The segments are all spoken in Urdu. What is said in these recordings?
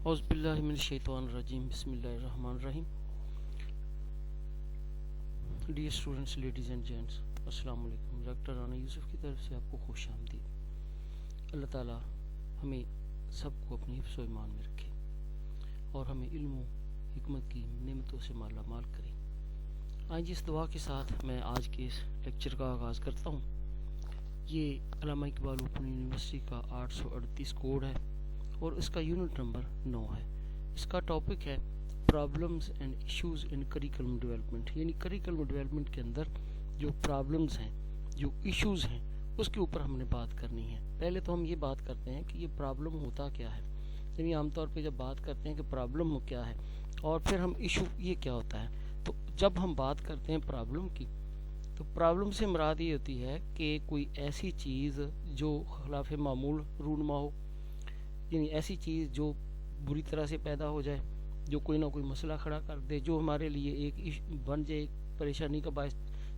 اعوذ باللہ من الشیطان الرجیم بسم اللہ الرحمن الرحیم. Dear students, ladies and gents, السلام علیکم. ڈاکٹر رانا یوسف کی طرف سے آپ کو خوش آمدید. اللہ تعالیٰ ہمیں سب کو اپنی حفظ و ایمان میں رکھے اور ہمیں علم و حکمت کی نعمتوں سے مالا مال کرے. آج اس دعا کے ساتھ میں آج کے اس لیکچر کا آغاز کرتا ہوں. یہ علامہ اقبال اوپن یونیورسٹی کا 838 کوڈ ہے اور اس کا یونٹ نمبر 9 ہے. اس کا ٹاپک ہے problems and issues in curriculum development, یعنی کریکلم ڈیولپمنٹ کے اندر جو پرابلمز ہیں، جو ایشوز ہیں، اس کے اوپر ہم نے بات کرنی ہے. پہلے تو ہم یہ بات کرتے ہیں کہ یہ پرابلم ہوتا کیا ہے. یعنی عام طور پہ جب بات کرتے ہیں کہ پرابلم کیا ہے اور پھر ہم ایشو یہ کیا ہوتا ہے، تو جب ہم بات کرتے ہیں پرابلم کی تو پرابلم سے مراد یہ ہوتی ہے کہ کوئی ایسی چیز جو خلاف معمول رونما ہو، یعنی ایسی چیز جو بری طرح سے پیدا ہو جائے، جو کوئی نہ کوئی مسئلہ کھڑا کر دے، جو ہمارے لیے ایک بن جائے ایک پریشانی کا باعث،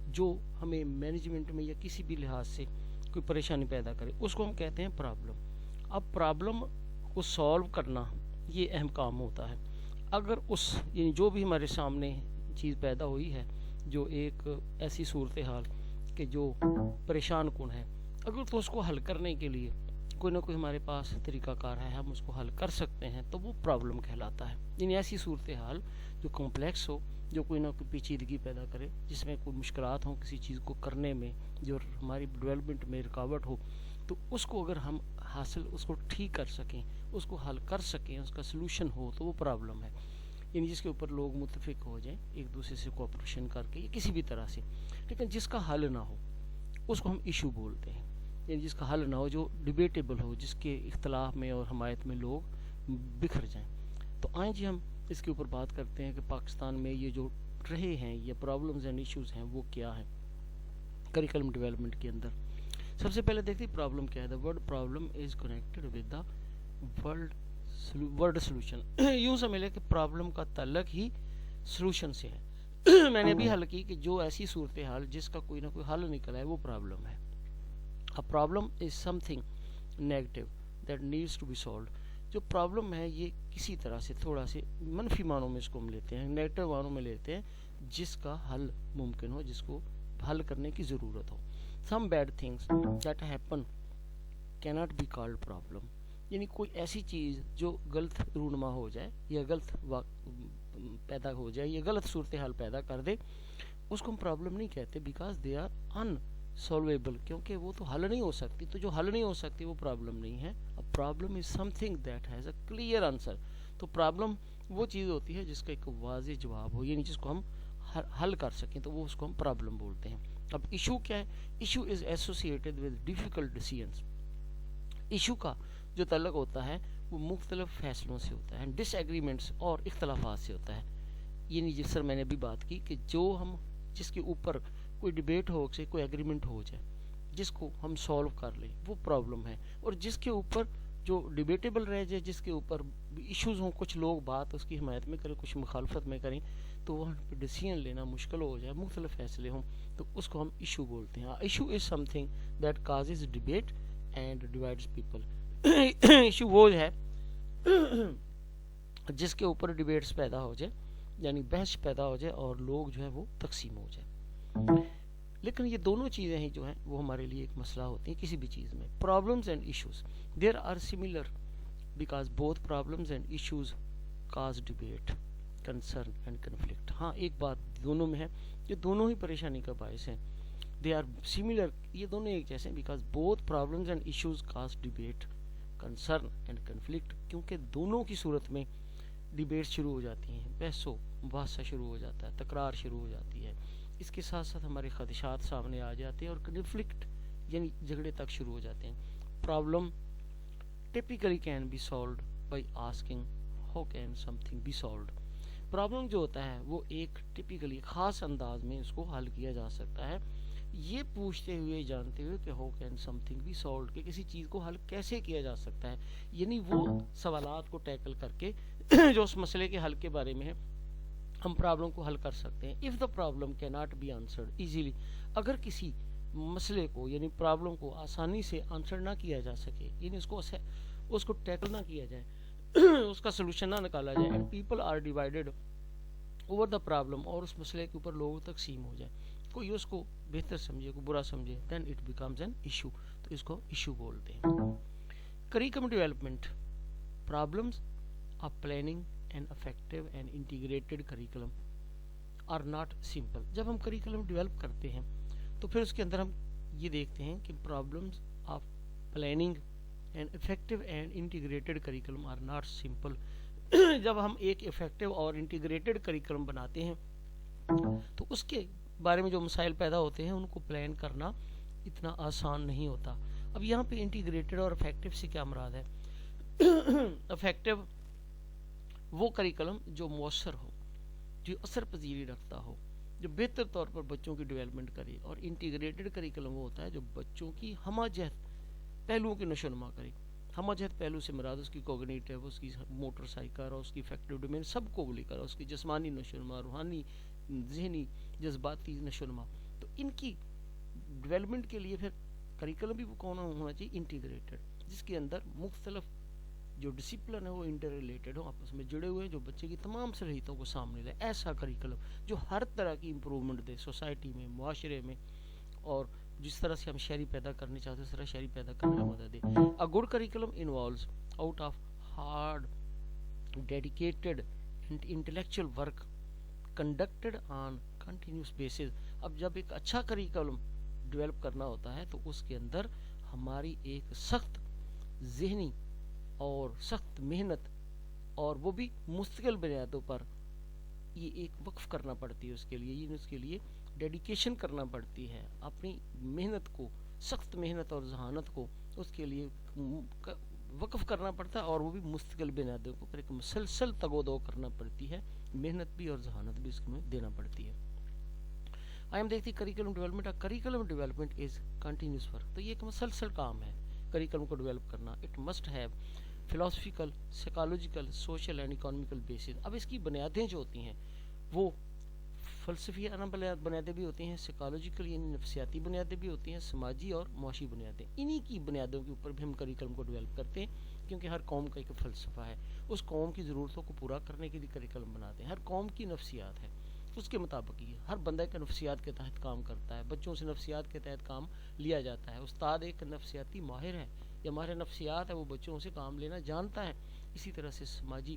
جو ہمیں مینجمنٹ میں یا کسی بھی لحاظ سے کوئی پریشانی پیدا کرے، اس کو ہم کہتے ہیں پرابلم. اب پرابلم کو سالو کرنا یہ اہم کام ہوتا ہے. اگر یعنی جو بھی ہمارے سامنے چیز پیدا ہوئی ہے، جو ایک ایسی صورتحال کہ جو پریشان کن ہے، اگر تو اس کو حل کرنے کے لیے کوئی نہ کوئی ہمارے پاس طریقہ کار ہے، ہم اس کو حل کر سکتے ہیں، تو وہ پرابلم کہلاتا ہے. یعنی ایسی صورتحال جو کمپلیکس ہو، جو کوئی نہ کوئی پیچیدگی پیدا کرے، جس میں کوئی مشکلات ہوں کسی چیز کو کرنے میں، جو ہماری ڈیولپمنٹ میں رکاوٹ ہو، تو اس کو اگر ہم اس کو ٹھیک کر سکیں، اس کو حل کر سکیں، اس کا سلوشن ہو، تو وہ پرابلم ہے. یعنی جس کے اوپر لوگ متفق ہو جائیں ایک دوسرے سے کوآپریشن کر کے یا کسی بھی طرح سے، لیکن جس کا حل نہ ہو اس کو ہم ایشو بولتے ہیں. یعنی جس کا حل نہ ہو، جو ڈیبیٹیبل ہو، جس کے اختلاف میں اور حمایت میں لوگ بکھر جائیں. تو آئیں جی ہم اس کے اوپر بات کرتے ہیں کہ پاکستان میں یہ جو رہے ہیں یہ پرابلمز اینڈ ایشوز ہیں وہ کیا ہیں کریکلم ڈیولپمنٹ کے اندر. سب سے پہلے دیکھتے ہیں پرابلم کیا ہے. The word problem is connected with the word solution. یوں سمجھ لیں کہ پرابلم کا تعلق ہی سولوشن سے ہے. میں نے بھی حل کی کہ جو ایسی صورتحال جس کا کوئی نہ کوئی حل نکلا ہے وہ پرابلم ہے. A problem is something negative that needs to be solved. جو پرابلم ہے یہ کسی طرح سے تھوڑا سے منفی معنوں میں اس کو ہم لیتے ہیں، نیگیٹو معنوں میں لیتے ہیں، جس کا حل ممکن ہو، جس کو حل کرنے کی ضرورت ہو. Some bad things that happen cannot be called problem. یعنی کوئی ایسی چیز جو غلط رونما ہو جائے یا غلط پیدا ہو جائے یا غلط صورتحال پیدا کر دے، اس کو ہم پرابلم نہیں کہتے، بیکاز دے آر سالویبل، کیونکہ وہ تو حل نہیں ہو سکتی. تو جو حل نہیں ہو سکتی وہ پرابلم نہیں ہے. Problem is some thing that has a clear answer. تو پرابلم وہ چیز ہوتی ہے جس کا ایک واضح جواب ہو، یعنی جس کو ہم حل کر سکیں، تو وہ اس کو ہم پرابلم بولتے ہیں. اب ایشو کیا ہے؟ Issue is associated with difficult decisions. Issue کا جو تعلق ہوتا ہے وہ مختلف فیصلوں سے ہوتا ہے، ڈس ایگریمنٹس اور اختلافات سے ہوتا ہے. یعنی جس طرح میں نے بھی بات کی کہ جس کے اوپر کوئی ڈیبیٹ ہو سے کوئی ایگریمنٹ ہو جائے، جس کو ہم سولو کر لیں، وہ پرابلم ہے. اور جس کے اوپر جو ڈیبیٹیبل رہ جائے، جس کے اوپر ایشوز ہوں، کچھ لوگ بات اس کی حمایت میں کریں، کچھ مخالفت میں کریں، تو وہاں پہ ڈیسیژن لینا مشکل ہو جائے، مختلف فیصلے ہوں، تو اس کو ہم ایشو بولتے ہیں. Issue is some thing that causes debate and divides people. Issue وہ ہے جس کے اوپر ڈیبیٹس پیدا ہو جائے، یعنی بحث پیدا ہو جائے اور لوگ جو ہے وہ تقسیم ہو جائے. لیکن یہ دونوں چیزیں ہیں جو ہیں وہ ہمارے لیے ایک مسئلہ ہوتی ہیں کسی بھی چیز میں. Problems and issues there are similar because both problems and issues cause debate, concern and conflict. ہاں ایک بات دونوں میں ہے، یہ دونوں ہی پریشانی کا باعث ہیں. دے آر سملر، یہ دونوں ایک جیسے ہیں، because both problems and issues cause debate, concern and conflict. کیونکہ دونوں کی صورت میں ڈیبیٹ شروع ہو جاتی ہیں، بحث و مباحثہ شروع ہو جاتا ہے، تکرار شروع ہو جاتی ہے. اس کے ساتھ ساتھ ہمارے خدشات سامنے آ جاتے ہیں اور کنفلکٹ یعنی جھگڑے تک شروع ہو جاتے ہیں. Problem typically can be solved by asking how can something be solved. Problem جو ہوتا ہے وہ ایک ٹپیکلی خاص انداز میں اس کو حل کیا جا سکتا ہے، یہ پوچھتے ہوئے جانتے ہوئے کہ how can something be solved, کہ کسی چیز کو حل کیسے کیا جا سکتا ہے. یعنی وہ سوالات کو ٹیکل کر کے جو اس مسئلے کے حل کے بارے میں ہے، ہم پرابلم کو حل کر سکتے ہیں. اف دا پرابلم کی ناٹ بی آنسرڈ ایزیلی، اگر کسی مسئلے کو یعنی پرابلم کو آسانی سے آنسر نہ کیا جا سکے، یعنی اس کو ٹیکل نہ کیا جائے اس کا سلوشن نہ نکالا جائے and people are divided over the problem, اور اس مسئلے کے اوپر لوگوں تقسیم ہو جائے، کوئی اس کو بہتر سمجھے کوئی برا سمجھے، then it becomes an issue, تو اس کو ایشو بولتے ہیں۔ Curriculum development problems of planning and effective and integrated curriculum are not simple. جب ہم کریکلم ڈیولپ کرتے ہیں تو پھر اس کے اندر ہم یہ دیکھتے ہیں کہ problems of planning and effective and integrated curriculum are not simple. جب ہم ایک افیکٹو اور انٹیگریٹڈ کریکلم بناتے ہیں تو اس کے بارے میں جو مسائل پیدا ہوتے ہیں ان کو پلان کرنا اتنا آسان نہیں ہوتا۔ اب یہاں پہ انٹیگریٹڈ اور افیکٹو سے کیا مراد ہے؟ افیکٹو وہ کریکلم جو مؤثر ہو، جو اثر پذیری رکھتا ہو، جو بہتر طور پر بچوں کی ڈیولپمنٹ کرے، اور انٹیگریٹڈ کریکلم وہ ہوتا ہے جو بچوں کی ہمہ جہت پہلوؤں کی نشو نما کرے۔ ہمہ جہت پہلو سے مراد اس کی کوگنیٹو، اس کی موٹر سائیکل اور اس کی افیکٹو ڈومین سب کو لے کر، اس کی جسمانی نشو نما، روحانی، ذہنی، جذباتی نشو نما، تو ان کی ڈیولپمنٹ کے لیے پھر کریکلم بھی کون ہونا چاہیے؟ انٹیگریٹڈ، جس کے اندر مختلف جو ڈسپلن ہے وہ انٹر ریلیٹڈ ہوں، آپس میں جڑے ہوئے ہیں، جو بچے کی تمام صلاحیتوں کو سامنے لائے۔ ایسا کریکلم جو ہر طرح کی امپرومنٹ دے سوسائٹی میں، معاشرے میں، اور جس طرح سے ہم شہری پیدا کرنے چاہتے ہیں اس طرح شہری پیدا کرنے میں مدد دے۔ A good curriculum involves out of hard, dedicated and intellectual work conducted on continuous basis۔ اب جب ایک اچھا کریکلم ڈیولپ کرنا ہوتا ہے تو اس کے اندر ہماری ایک سخت ذہنی اور سخت محنت، اور وہ بھی مستقل بنیادوں پر، یہ ایک وقف کرنا پڑتی ہے اس کے لیے، اس کے لیے ڈیڈیکیشن کرنا پڑتی ہے، اپنی محنت کو، سخت محنت اور ذہانت کو اس کے لیے وقف کرنا پڑتا ہے، اور وہ بھی مستقل بنیادوں کو پر ایک مسلسل تگ و دو کرنا پڑتی ہے، محنت بھی اور ذہانت بھی اس میں دینا پڑتی ہے۔ آئی ہم دیکھتی curriculum development, curriculum development is continuous work, تو یہ ایک مسلسل کام ہے کریکلم کو ڈیولپ کرنا۔ It must have philosophical, psychological, social and economical bases. اب اس کی بنیادیں جو ہوتی ہیں وہ فلسفیانہ بنیادیں بھی ہوتی ہیں، سائیکالوجیکل یعنی نفسیاتی بنیادیں بھی ہوتی ہیں، سماجی اور معاشی بنیادیں۔ انہی کی بنیادوں کے اوپر بھی ہم کریکلم کو ڈیولپ کرتے ہیں، کیونکہ ہر قوم کا ایک فلسفہ ہے، اس قوم کی ضرورتوں کو پورا کرنے کے لیے کریکلم بناتے ہیں۔ ہر قوم کی نفسیات ہے، اس کے مطابق ہی ہر بندہ کا نفسیات کے تحت کام کرتا ہے، بچوں سے نفسیات کے تحت کام لیا جاتا ہے۔ استاد ایک نفسیاتی ماہر ہے یا ماہر نفسیات ہے، وہ بچوں سے کام لینا جانتا ہے۔ اسی طرح سے سماجی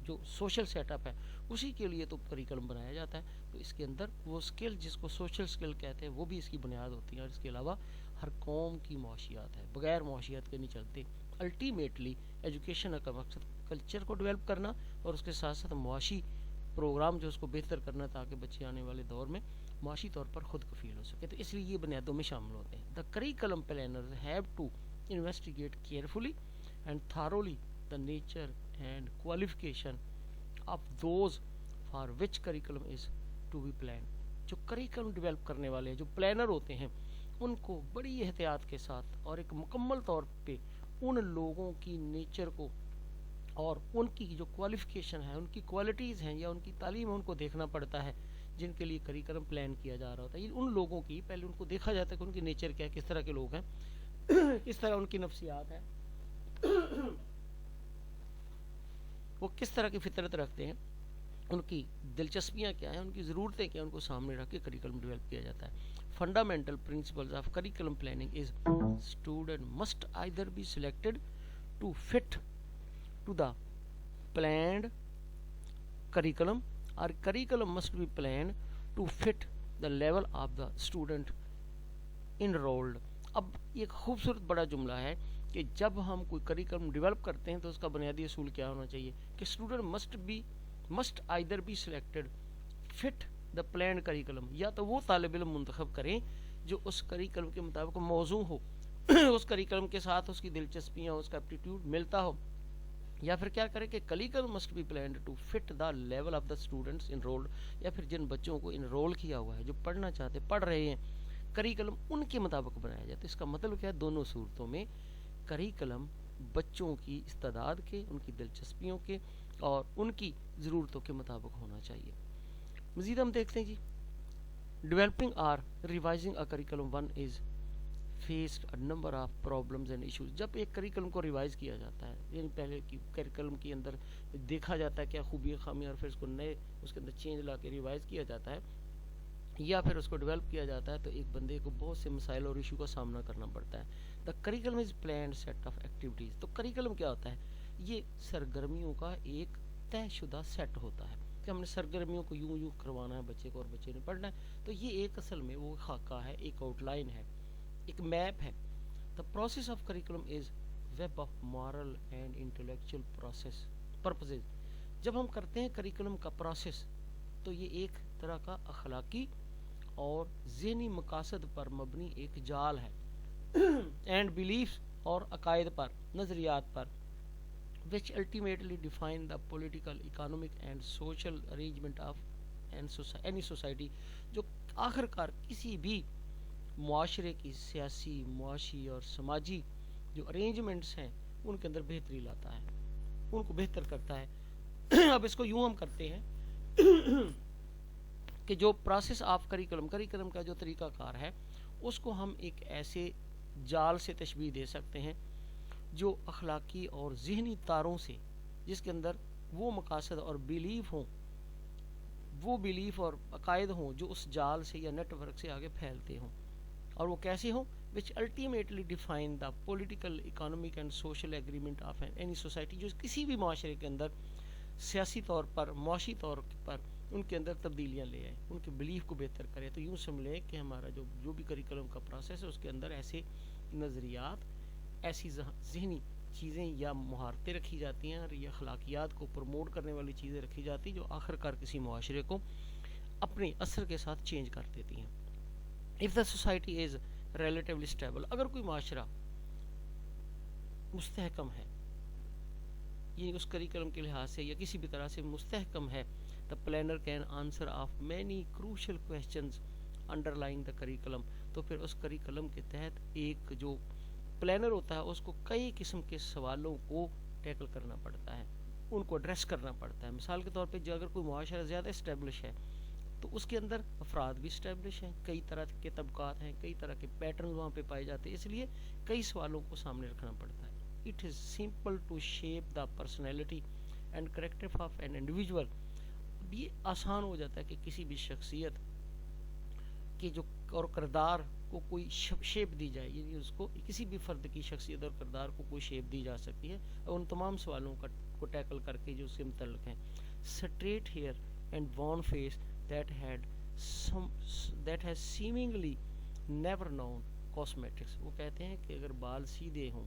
جو سوشل سیٹ اپ ہے اسی کے لیے تو کریکلم بنایا جاتا ہے، تو اس کے اندر وہ سکل جس کو سوشل سکل کہتے ہیں وہ بھی اس کی بنیاد ہوتی ہے، اور اس کے علاوہ ہر قوم کی معاشیات ہے، بغیر معاشیات کے نہیں چلتے۔ الٹیمیٹلی ایجوکیشن کا مقصد کلچر کو ڈیولپ کرنا اور اس کے ساتھ ساتھ معاشی پروگرام جو اس کو بہتر کرنا، تاکہ بچے آنے والے دور میں معاشی طور پر خود کفیل ہو سکے، تو اس لیے یہ بنیادوں میں شامل ہوتے ہیں۔ The curriculum planners have to investigate carefully and thoroughly the nature and qualification of those for which curriculum is to be planned۔ جو کریکلم ڈیولپ کرنے والے ہیں، جو پلانر ہوتے ہیں، ان کو بڑی احتیاط کے ساتھ اور ایک مکمل طور پہ ان لوگوں کی نیچر کو اور ان کی جو کوالیفیکیشن ہے، ان کی کوالٹیز ہیں یا ان کی تعلیم ہے، ان کو دیکھنا پڑتا ہے جن کے لیے کریکلم پلان کیا جا رہا ہوتا ہے۔ ان لوگوں کی پہلے ان کو دیکھا جاتا ہے کہ ان کی نیچر کیا ہے، کس طرح کے لوگ ہیں، کس طرح ان کی نفسیات ہے، وہ کس طرح کی فطرت رکھتے ہیں، ان کی دلچسپیاں کیا ہیں، ان کی ضرورتیں کیا ہیں، ان کو سامنے رکھ کے کریکلم ڈیولپ کیا جاتا ہے۔ Fundamental principles of curriculum planning is student must either be selected to fit to the planned curriculum or curriculum must be planned to fit the level of the student enrolled۔ اب ایک خوبصورت بڑا جملہ ہے کہ جب ہم کوئی کریکلم ڈیولپ کرتے ہیں تو اس کا بنیادی اصول کیا ہونا چاہیے کہ student must either be selected fit the planned curriculum, یا تو وہ طالب علم منتخب کریں جو اس کریکلم کے مطابق موزوں ہو، اس کریکلم کے ساتھ اس کی دلچسپیاں، اس کا ایپٹیٹیوڈ ملتا ہو، یا پھر کیا کریں کہ curriculum must be planned to fit the level of the students enrolled, یا پھر جن بچوں کو انرول کیا ہوا ہے، جو پڑھنا چاہتے پڑھ رہے ہیں، کریکلم ان کے مطابق بنایا جائے۔ تو اس کا مطلب کیا ہے، دونوں صورتوں میں کریکلم بچوں کی استعداد کے، ان کی دلچسپیوں کے اور ان کی ضرورتوں کے مطابق ہونا چاہیے۔ مزید ہم دیکھتے ہیں جی، ڈیولپنگ اور revising a curriculum one is faced a number of problems and issues. جب ایک کریکلم کو ریوائز کیا جاتا ہے یعنی پہلے کی کریکلم کے اندر دیکھا جاتا ہے کیا خوبی خامی اور پھر اس کو نئے اس کے اندر چینج لا کے ریوائز کیا جاتا ہے یا پھر اس کو ڈیولپ کیا جاتا ہے تو ایک بندے کو بہت سے مسائل اور ایشو کا سامنا کرنا پڑتا ہے. The curriculum is planned set of activities. تو کریکلم کیا ہوتا ہے؟ یہ سرگرمیوں کا ایک طے شدہ سیٹ ہوتا ہے کہ ہم نے سرگرمیوں کو یوں یوں کروانا ہے بچے کو اور بچے نے پڑھنا ہے. تو یہ ایک اصل میں وہ خاکہ ہے, ایک آؤٹ لائن ہے, ایک میپ ہے. The process of curriculum is web of moral and intellectual purposes. جب ہم کرتے ہیں کریکلم کا پروسیس تو یہ ایک طرح کا اخلاقی اور ذہنی مقاصد پر مبنی ایک جال ہے اینڈ بلیفس اور عقائد پر, نظریات پر, which ultimately define the political, economic and social arrangement of any society. جو آخر کار کسی بھی معاشرے کی سیاسی, معاشی اور سماجی جو ارینجمنٹس ہیں ان کے اندر بہتری لاتا ہے, ان کو بہتر کرتا ہے. اب اس کو یوں ہم کرتے ہیں کہ جو پروسیس آف کریکلم کا جو طریقہ کار ہے اس کو ہم ایک ایسے جال سے تشبیہ دے سکتے ہیں جو اخلاقی اور ذہنی تاروں سے, جس کے اندر وہ مقاصد اور بیلیف ہوں, وہ بیلیف اور عقائد ہوں جو اس جال سے یا نیٹ ورک سے آگے پھیلتے ہوں, اور وہ کیسے ہوں, which ultimately define the political, economic and social agreement of any society. جو کسی بھی معاشرے کے اندر سیاسی طور پر, معاشی طور پر ان کے اندر تبدیلیاں لے آئے, ان کے بلیف کو بہتر کرے. تو یوں سمجھیں کہ ہمارا جو بھی کریکلم کا پروسیس ہے اس کے اندر ایسے نظریات, ایسی ذہنی چیزیں یا مہارتیں رکھی جاتی ہیں اور یہ اخلاقیات کو پروموٹ کرنے والی چیزیں رکھی جاتی ہیں جو آخر کار کسی معاشرے کو اپنے اثر کے ساتھ چینج کر دیتی ہیں. if the society is relatively stable, اگر کوئی معاشرہ مستحکم ہے, یہ اس کریکلم کے لحاظ سے یا کسی بھی طرح سے مستحکم ہے, the planner can answer of many crucial questions underlying the curriculum. تو پھر اس کریکلم کے تحت ایک جو پلانر ہوتا ہے اس کو کئی قسم کے سوالوں کو ٹیکل کرنا پڑتا ہے, ان کو ایڈریس کرنا پڑتا ہے. مثال کے طور پہ جو اگر کوئی معاشرہ زیادہ اسٹیبلش ہے تو اس کے اندر افراد بھی اسٹیبلش ہیں, کئی طرح کے طبقات ہیں, کئی طرح کے پیٹرن وہاں پہ پائے جاتے ہیں, اس لیے کئی سوالوں کو سامنے رکھنا پڑتا ہے. It is simple to shape the personality and character of an individual. یہ آسان ہو جاتا ہے کہ کسی بھی شخصیت کی جو اور کردار کو کوئی شیپ دی جائے, یعنی اس کو کسی بھی فرد کی شخصیت اور کردار کو کوئی شیپ دی جا سکتی ہے اور ان تمام سوالوں کو ٹیکل کر کے جو اس کے متعلق ہیں. Straight hair and worn face that has seemingly never known cosmetics. وہ کہتے ہیں کہ اگر بال سیدھے ہوں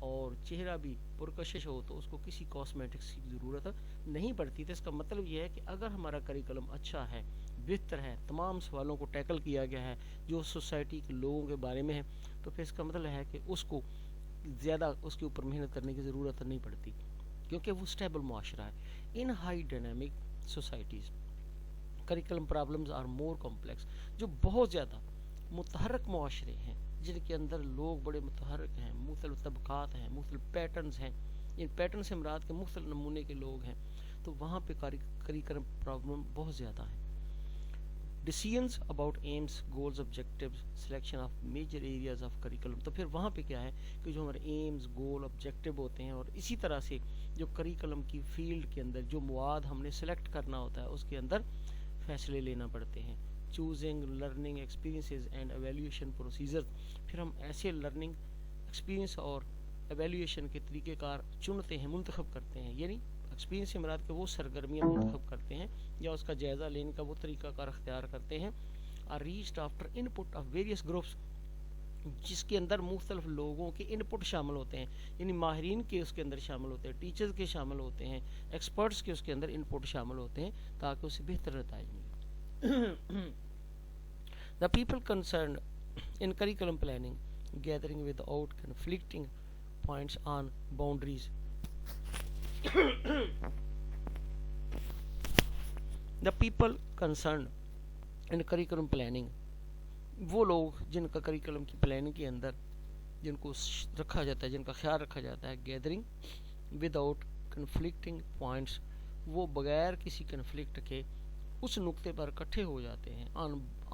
اور چہرہ بھی پرکشش ہو تو اس کو کسی کاسمیٹکس کی ضرورت نہیں پڑتی. تو اس کا مطلب یہ ہے کہ اگر ہمارا کریکلم اچھا ہے, بہتر ہے, تمام سوالوں کو ٹیکل کیا گیا ہے جو سوسائٹی کے لوگوں کے بارے میں ہے, تو پھر اس کا مطلب ہے کہ اس کو زیادہ اس کے اوپر محنت کرنے کی ضرورت نہیں پڑتی کیونکہ وہ اسٹیبل معاشرہ ہے. In high dynamic societies curriculum problems are more complex. جو بہت زیادہ متحرک معاشرے ہیں جن کے اندر لوگ بڑے متحرک ہیں, مختلف طبقات ہیں, مختلف پیٹرنز ہیں, ان پیٹرن سے مراد کے مختلف نمونے کے لوگ ہیں, تو وہاں پہ کریکلم پرابلم بہت زیادہ ہے. Decisions about aims, goals, objectives, selection of major areas of curriculum. تو پھر وہاں پہ کیا ہے کہ جو ہمارے ایمز, گول, آبجیکٹیو ہوتے ہیں اور اسی طرح سے جو کریکلم کی فیلڈ کے اندر جو مواد ہم نے سلیکٹ کرنا ہوتا ہے اس کے اندر فیصلے لینا پڑتے ہیں. Choosing learning experiences and evaluation procedure. پھر ہم ایسے لرننگ ایکسپیرینس اور ایویلیویشن کے طریقہ کار چنتے ہیں, منتخب کرتے ہیں, یعنی ایکسپیرینس سے مراد کہ وہ سرگرمیاں منتخب کرتے ہیں یا اس کا جائزہ لینے کا وہ طریقہ کار اختیار کرتے ہیں. are reached after input of various groups, جس کے اندر مختلف لوگوں کے انپٹ شامل ہوتے ہیں, یعنی ماہرین کے اس کے اندر شامل ہوتے ہیں, ٹیچرز کے شامل ہوتے ہیں, ایکسپرٹس کے اس کے اندر انپٹ شامل ہوتے ہیں تاکہ اسے بہتر نتائج ملے. The people concerned in curriculum planning gathering without conflicting points on boundaries. The people concerned in curriculum planning, وہ لوگ جن کا کریکلم کی پلاننگ کے اندر جن کو رکھا جاتا ہے, جن کا خیال رکھا جاتا ہے, گیدرنگ وداؤٹ کنفلکٹنگ پوائنٹس, وہ بغیر کسی کنفلکٹ کے اس نقطے پر اکٹھے ہو جاتے ہیں,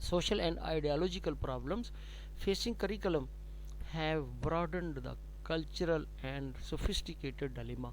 social and ideological problems facing curriculum have broadened the cultural and sophisticated dilemma।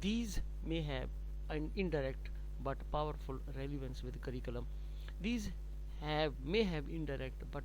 These may have an indirect but powerful relevance with curriculum। These may have indirect but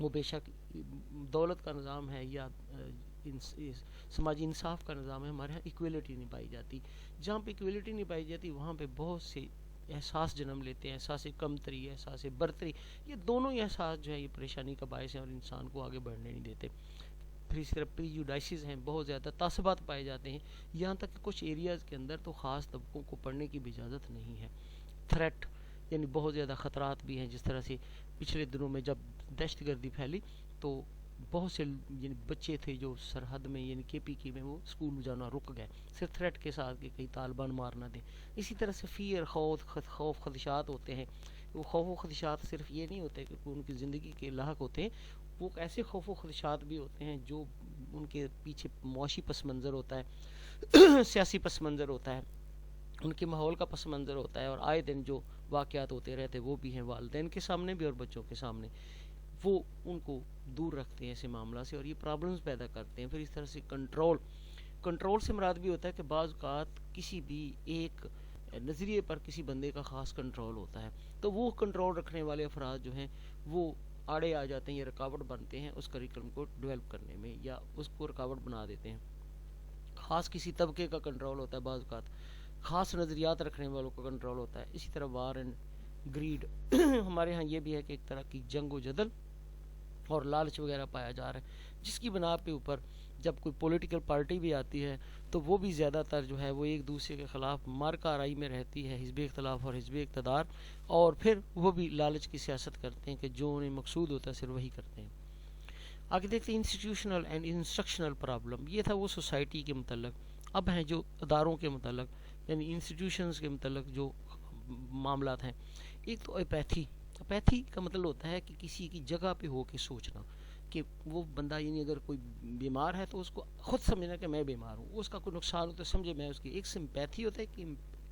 وہ بے شک دولت کا نظام ہے یا سماجی انصاف کا نظام ہے، ہمارے ہاں ایکویلٹی نہیں پائی جاتی. جہاں پہ ایکویلٹی نہیں پائی جاتی وہاں پہ بہت سے احساس جنم لیتے ہیں، احساس کمتری، احساس برتری. یہ دونوں ہی احساس جو ہے یہ پریشانی کا باعث ہیں اور انسان کو آگے بڑھنے نہیں دیتے. پھر اس طرح پریجوڈائسز ہیں، بہت زیادہ تعصبات پائے جاتے ہیں، یہاں تک کہ کچھ ایریاز کے اندر تو خاص طبقوں کو پڑھنے کی بھی اجازت نہیں ہے. تھریٹ یعنی بہت زیادہ خطرات بھی ہیں، جس طرح سے پچھلے دنوں میں جب دہشت گردی پھیلی تو بہت سے یعنی بچے تھے جو سرحد میں یعنی کے پی کی میں وہ اسکول جانا رک گئے صرف تھریٹ کے ساتھ کہ کہیں طالبان مار نہ دیں. اسی طرح سے فیئر، خوف خدشات ہوتے ہیں. وہ خوف و خدشات صرف یہ نہیں ہوتے کہ ان کی زندگی کے لاحق ہوتے ہیں، وہ ایسے خوف و خدشات بھی ہوتے ہیں جو ان کے پیچھے معاشی پس منظر ہوتا ہے، سیاسی پس منظر ہوتا ہے، ان کے ماحول کا پس منظر ہوتا ہے، اور آئے دن جو واقعات ہوتے رہتے وہ بھی ہیں والدین کے سامنے بھی اور بچوں کے سامنے. وہ ان کو دور رکھتے ہیں ایسے معاملہ سے اور یہ پرابلمز پیدا کرتے ہیں. پھر اس طرح سے کنٹرول سے مراد بھی ہوتا ہے کہ بعض اوقات کسی بھی ایک نظریے پر کسی بندے کا خاص کنٹرول ہوتا ہے، تو وہ کنٹرول رکھنے والے افراد جو ہیں وہ آڑے آ جاتے ہیں یا رکاوٹ بنتے ہیں اس کریکلم کو ڈیولپ کرنے میں، یا اس کو رکاوٹ بنا دیتے ہیں. خاص کسی طبقے کا کنٹرول ہوتا ہے، بعض اوقات خاص نظریات رکھنے والوں کا کنٹرول ہوتا ہے. اسی طرح وار اینڈ گریڈ ہمارے ہاں یہ بھی ہے کہ ایک طرح کی جنگ و جدل اور لالچ وغیرہ پایا جا رہا ہے، جس کی بنا پہ اوپر جب کوئی پولیٹیکل پارٹی بھی آتی ہے تو وہ بھی زیادہ تر جو ہے وہ ایک دوسرے کے خلاف مارکہ آرائی میں رہتی ہے، حزب اختلاف اور حزب اقتدار، اور پھر وہ بھی لالچ کی سیاست کرتے ہیں کہ جو انہیں مقصود ہوتا ہے صرف وہی کرتے ہیں. آگے دیکھتے ہیں انسٹیٹیوشنل اینڈ انسٹرکشنل پرابلم. یہ تھا وہ سوسائٹی کے متعلق. اب ہیں جو اداروں کے متعلق یعنی انسٹیٹیوشنز کے متعلق جو معاملات ہیں. ایک تو اپیتھی کا مطلب ہوتا ہے کہ کسی کی جگہ پہ ہو کے سوچنا کہ وہ بندہ یعنی اگر کوئی بیمار ہے تو اس کو خود سمجھنا کہ میں بیمار ہوں، اس کا کوئی نقصان ہو تو سمجھے میں اس کی. ایک سمپیتھی ہوتا ہے کہ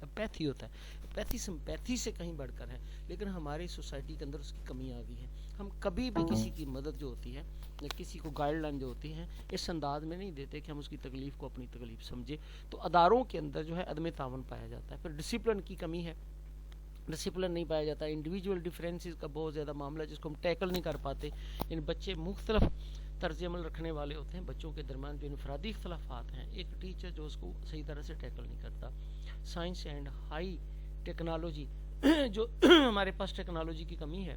اپیتھی ہوتا ہے. اپیتھی سمپیتھی سے کہیں بڑھ کر ہے، لیکن ہماری سوسائٹی کے اندر اس کی کمی آ گئی ہے. ہم کبھی بھی کسی کی مدد جو ہوتی ہے یا کسی کو گائیڈ لائن جو ہوتی ہے اس انداز میں نہیں دیتے کہ ہم اس کی تکلیف کو اپنی تکلیف سمجھے. تو اداروں کے اندر جو ہے عدم تعاون پایا جاتا ہے. پھر ڈسپلن کی کمی ہے، ڈسپلن نہیں پایا جاتا. انڈیویجول ڈیفرینسز کا بہت زیادہ معاملہ ہے جس کو ہم ٹیکل نہیں کر پاتے. یعنی بچے مختلف طرز عمل رکھنے والے ہوتے ہیں، بچوں کے درمیان جو انفرادی اختلافات ہیں ایک ٹیچر جو اس کو صحیح طرح سے ٹیکل نہیں کرتا. سائنس اینڈ ہائی ٹیکنالوجی جو ہمارے پاس ٹیکنالوجی کی کمی ہے،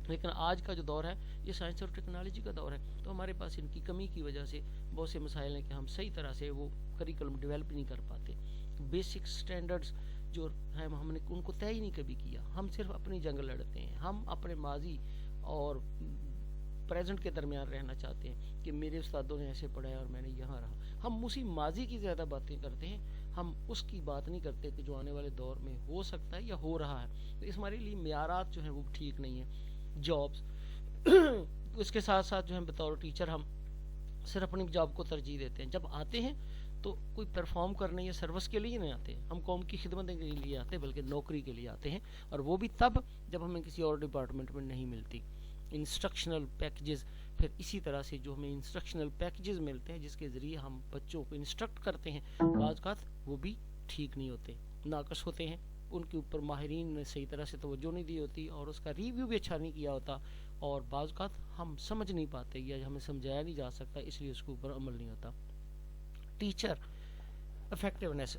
لیکن آج کا جو دور ہے یہ سائنس اور ٹیکنالوجی کا دور ہے، تو ہمارے پاس ان کی کمی کی وجہ سے بہت سے مسائل ہیں کہ ہم صحیح طرح سے وہ کریکلم ڈیولپ نہیں کر پاتے. بیسک سٹینڈرڈز جو ہیں ہم نے ان کو طے ہی نہیں کبھی کیا. ہم صرف اپنی جنگ لڑتے ہیں، ہم اپنے ماضی اور پریزنٹ کے درمیان رہنا چاہتے ہیں کہ میرے استادوں نے ایسے پڑھایا اور میں نے یہاں رہا. ہم اسی ماضی کی زیادہ باتیں کرتے ہیں، ہم اس کی بات نہیں کرتے کہ جو آنے والے دور میں ہو سکتا ہے یا ہو رہا ہے. تو اس ہمارے لیے معیارات جو ہیں وہ ٹھیک نہیں ہیں. جابس اس کے ساتھ ساتھ جو ہے بطور ٹیچر ہم صرف اپنی جاب کو ترجیح دیتے ہیں. جب آتے ہیں تو کوئی پرفارم کرنے یا سروس کے لیے نہیں آتے، ہم قوم کی خدمت کے لیے آتے بلکہ نوکری کے لیے آتے ہیں، اور وہ بھی تب جب ہمیں کسی اور ڈپارٹمنٹ میں نہیں ملتی. انسٹرکشنل پیکجز، پھر اسی طرح سے جو ہمیں انسٹرکشنل پیکجز ملتے ہیں جس کے ذریعے ہم بچوں کو انسٹرکٹ کرتے ہیں، بعض اوقات وہ بھی ٹھیک نہیں ہوتے، ناقص ہوتے ہیں. ان کے اوپر ماہرین نے صحیح طرح سے توجہ نہیں دی ہوتی اور اس کا ریویو بھی اچھا نہیں کیا ہوتا، اور بعض اوقات ہم سمجھ نہیں پاتے یا ہمیں سمجھایا نہیں جا سکتا، اس لیے اس کے اوپر عمل نہیں ہوتا. ٹیچر افیکٹونیس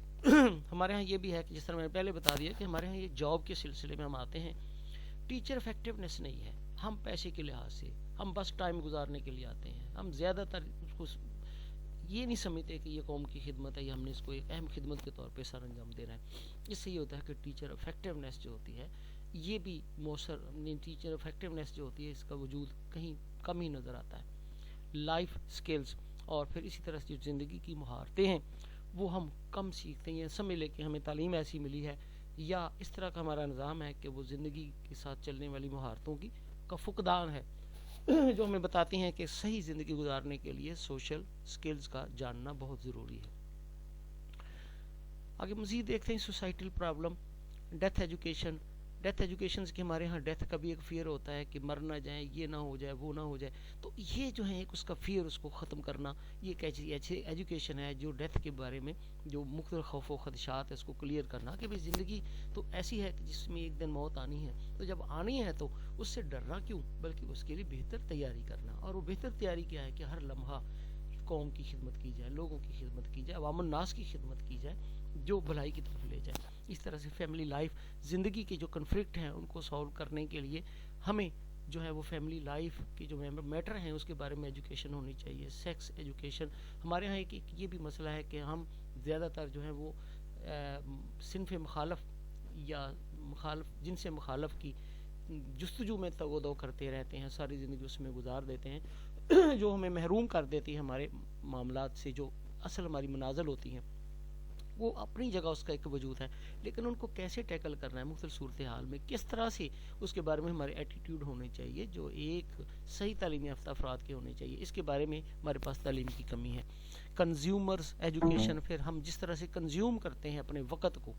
ہمارے ہاں یہ بھی ہے کہ جس طرح میں نے پہلے بتا دیا کہ ہمارے ہاں یہ جاب کے سلسلے میں ہم آتے ہیں. ٹیچر افیکٹونیس نہیں ہے. ہم پیسے کے لحاظ سے ہم بس ٹائم گزارنے کے لیے آتے ہیں. ہم زیادہ تر اس کو یہ نہیں سمجھتے کہ یہ قوم کی خدمت ہے یا ہم نے اس کو ایک اہم خدمت کے طور پہ سر انجام دینا ہے. اس سے یہ ہوتا ہے کہ ٹیچر افیکٹونیس جو ہوتی ہے یہ بھی مؤثر، ٹیچر افیکٹونیس جو ہوتی ہے اس کا وجود کہیں کم ہی نظر آتا ہے. لائف سکلز اور پھر اسی طرح سے جو زندگی کی مہارتیں ہیں وہ ہم کم سیکھتے ہیں. سمجھ لے کہ ہمیں تعلیم ایسی ملی ہے یا اس طرح کا ہمارا نظام ہے کہ وہ زندگی کے ساتھ چلنے والی مہارتوں کی کا فقدان ہے جو ہمیں بتاتی ہیں کہ صحیح زندگی گزارنے کے لیے سوشل سکلز کا جاننا بہت ضروری ہے. آگے مزید دیکھتے ہیں societal problem. Death education death education کی ہمارے ہاں ڈیتھ کا بھی ایک فیئر ہوتا ہے کہ مر نہ جائیں, یہ نہ ہو جائے, وہ نہ ہو جائے. تو یہ جو ہے ایک اس کا فیئر, اس کو ختم کرنا, یہ ایک ایسی ایجوکیشن ہے جو ڈیتھ کے بارے میں جو مختلف خوف و خدشات ہے اس کو کلیئر کرنا کہ بھئی زندگی تو ایسی ہے کہ جس میں ایک دن موت آنی ہے, تو جب آنی ہے تو اس سے ڈرنا کیوں, بلکہ اس کے لیے بہتر تیاری کرنا. اور وہ بہتر تیاری کیا ہے کہ ہر لمحہ قوم کی خدمت کی جائے, لوگوں کی خدمت کی جائے, عوام الناس کی خدمت کی جائے جو بھلائی کی طرف لے جائے. اس طرح سے فیملی لائف, زندگی کے جو کنفلکٹ ہیں ان کو سالو کرنے کے لیے ہمیں جو ہے وہ فیملی لائف کے جو میٹر ہیں اس کے بارے میں ایجوکیشن ہونی چاہیے. سیکس ایجوکیشن, ہمارے ہاں ایک یہ بھی مسئلہ ہے کہ ہم زیادہ تر جو ہے وہ صنف مخالف یا جنس مخالف کی جستجو میں تگ و دو کرتے رہتے ہیں, ساری زندگی اس میں گزار دیتے ہیں جو ہمیں محروم کر دیتی ہے ہمارے معاملات سے. جو اصل ہماری منازل ہوتی ہیں وہ اپنی جگہ اس کا ایک وجود ہے, لیکن ان کو کیسے ٹیکل کرنا ہے مختلف صورتحال میں, کس طرح سے اس کے بارے میں ہمارے ایٹیٹیوڈ ہونے چاہیے جو ایک صحیح تعلیم یافتہ افراد کے ہونے چاہیے. اس کے بارے میں ہمارے پاس تعلیم کی کمی ہے. کنزیومرز ایجوکیشن, پھر ہم جس طرح سے کنزیوم کرتے ہیں اپنے وقت کو,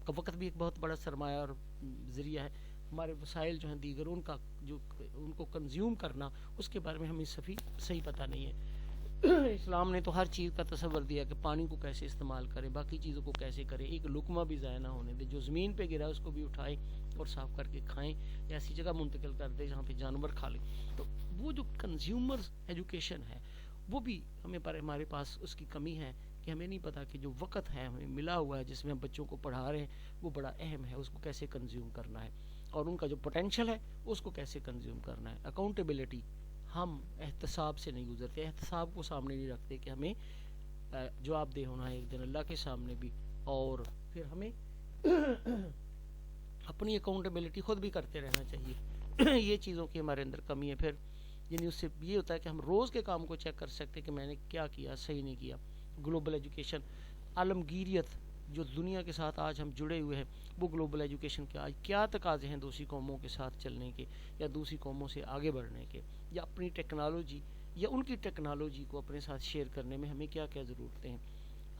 وقت بھی ایک بہت بڑا سرمایہ اور ذریعہ ہے. ہمارے وسائل جو ہیں دیگر ان کو کنزیوم کرنا, اس کے بارے میں ہمیں صحیح پتہ نہیں ہے. اسلام نے تو ہر چیز کا تصور دیا کہ پانی کو کیسے استعمال کریں, باقی چیزوں کو کیسے کریں, ایک لقمہ بھی ضائع نہ ہونے دے, جو زمین پہ گرا اس کو بھی اٹھائیں اور صاف کر کے کھائیں, ایسی جگہ منتقل کر دیں جہاں پہ جانور کھا لیں. تو وہ جو کنزیومرز ایجوکیشن ہے وہ بھی ہمارے پاس اس کی کمی ہے کہ ہمیں نہیں پتا کہ جو وقت ہے ہمیں ملا ہوا ہے جس میں ہم بچوں کو پڑھا رہے ہیں وہ بڑا اہم ہے, اس کو کیسے کنزیوم کرنا ہے اور ان کا جو پوٹینشیل ہے اس کو کیسے کنزیوم کرنا ہے. اکاؤنٹیبلٹی, ہم احتساب سے نہیں گزرتے, احتساب کو سامنے نہیں رکھتے کہ ہمیں جواب دہ ہونا ہے ایک دن اللہ کے سامنے بھی, اور پھر ہمیں اپنی اکاؤنٹیبلٹی خود بھی کرتے رہنا چاہیے. یہ چیزوں کی ہمارے اندر کمی ہے. پھر یعنی اس سے یہ ہوتا ہے کہ ہم روز کے کام کو چیک کر سکتے کہ میں نے کیا کیا, صحیح نہیں کیا. گلوبل ایجوکیشن, عالمگیریت, جو دنیا کے ساتھ آج ہم جڑے ہوئے ہیں وہ گلوبل ایجوکیشن کے آج کیا تقاضے ہیں دوسری قوموں کے ساتھ چلنے کے یا دوسری قوموں سے آگے بڑھنے کے, یا اپنی ٹیکنالوجی یا ان کی ٹیکنالوجی کو اپنے ساتھ شیئر کرنے میں ہمیں کیا کیا ضرورتیں ہیں,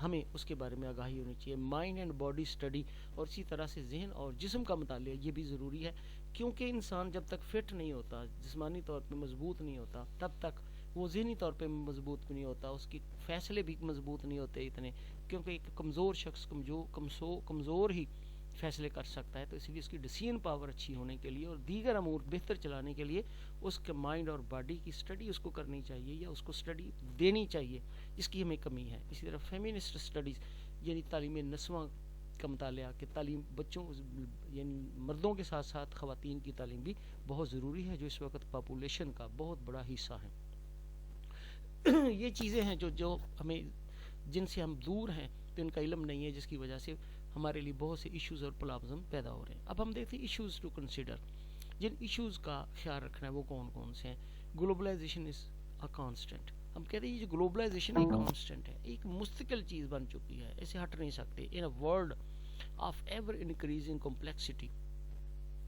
ہمیں اس کے بارے میں آگاہی ہونی چاہیے. مائنڈ اینڈ باڈی اسٹڈی, اور اسی طرح سے ذہن اور جسم کا مطالعہ یہ بھی ضروری ہے, کیونکہ انسان جب تک فٹ نہیں ہوتا, جسمانی طور پہ مضبوط نہیں ہوتا, تب تک وہ ذہنی طور پہ مضبوط بھی نہیں ہوتا, اس کی فیصلے بھی مضبوط نہیں ہوتے اتنے, کیونکہ ایک کمزور شخص کمزور ہی فیصلے کر سکتا ہے. تو اس لیے اس کی ڈیسیژن پاور اچھی ہونے کے لیے اور دیگر امور بہتر چلانے کے لیے اس کے مائنڈ اور باڈی کی اسٹڈی اس کو کرنی چاہیے یا اس کو اسٹڈی دینی چاہیے, اس کی ہمیں کمی ہے. اسی طرح فیمینسٹ اسٹڈیز, یعنی تعلیم نسواں کا مطالعہ, کہ تعلیم بچوں یعنی مردوں کے ساتھ ساتھ خواتین کی تعلیم بھی بہت ضروری ہے, جو اس وقت پاپولیشن کا بہت بڑا حصہ ہے. یہ چیزیں ہیں جو ہمیں, جن سے ہم دور ہیں, تو ان کا علم نہیں ہے, جس کی وجہ سے ہمارے لیے بہت سے ایشوز اور پرابلم پیدا ہو رہے ہیں. اب ہم دیکھتے ہیں ایشوز ٹو کنسیڈر, جن ایشوز کا خیال رکھنا ہے وہ کون کون سے ہیں. گلوبلائزیشن از اے کانسٹنٹ, ہم کہتے ہیں یہ جو گلوبلائزیشن ایک کانسٹنٹ ہے, ایک مستقل چیز بن چکی ہے, اسے ہٹ نہیں سکتے. In a world of ever increasing complexity,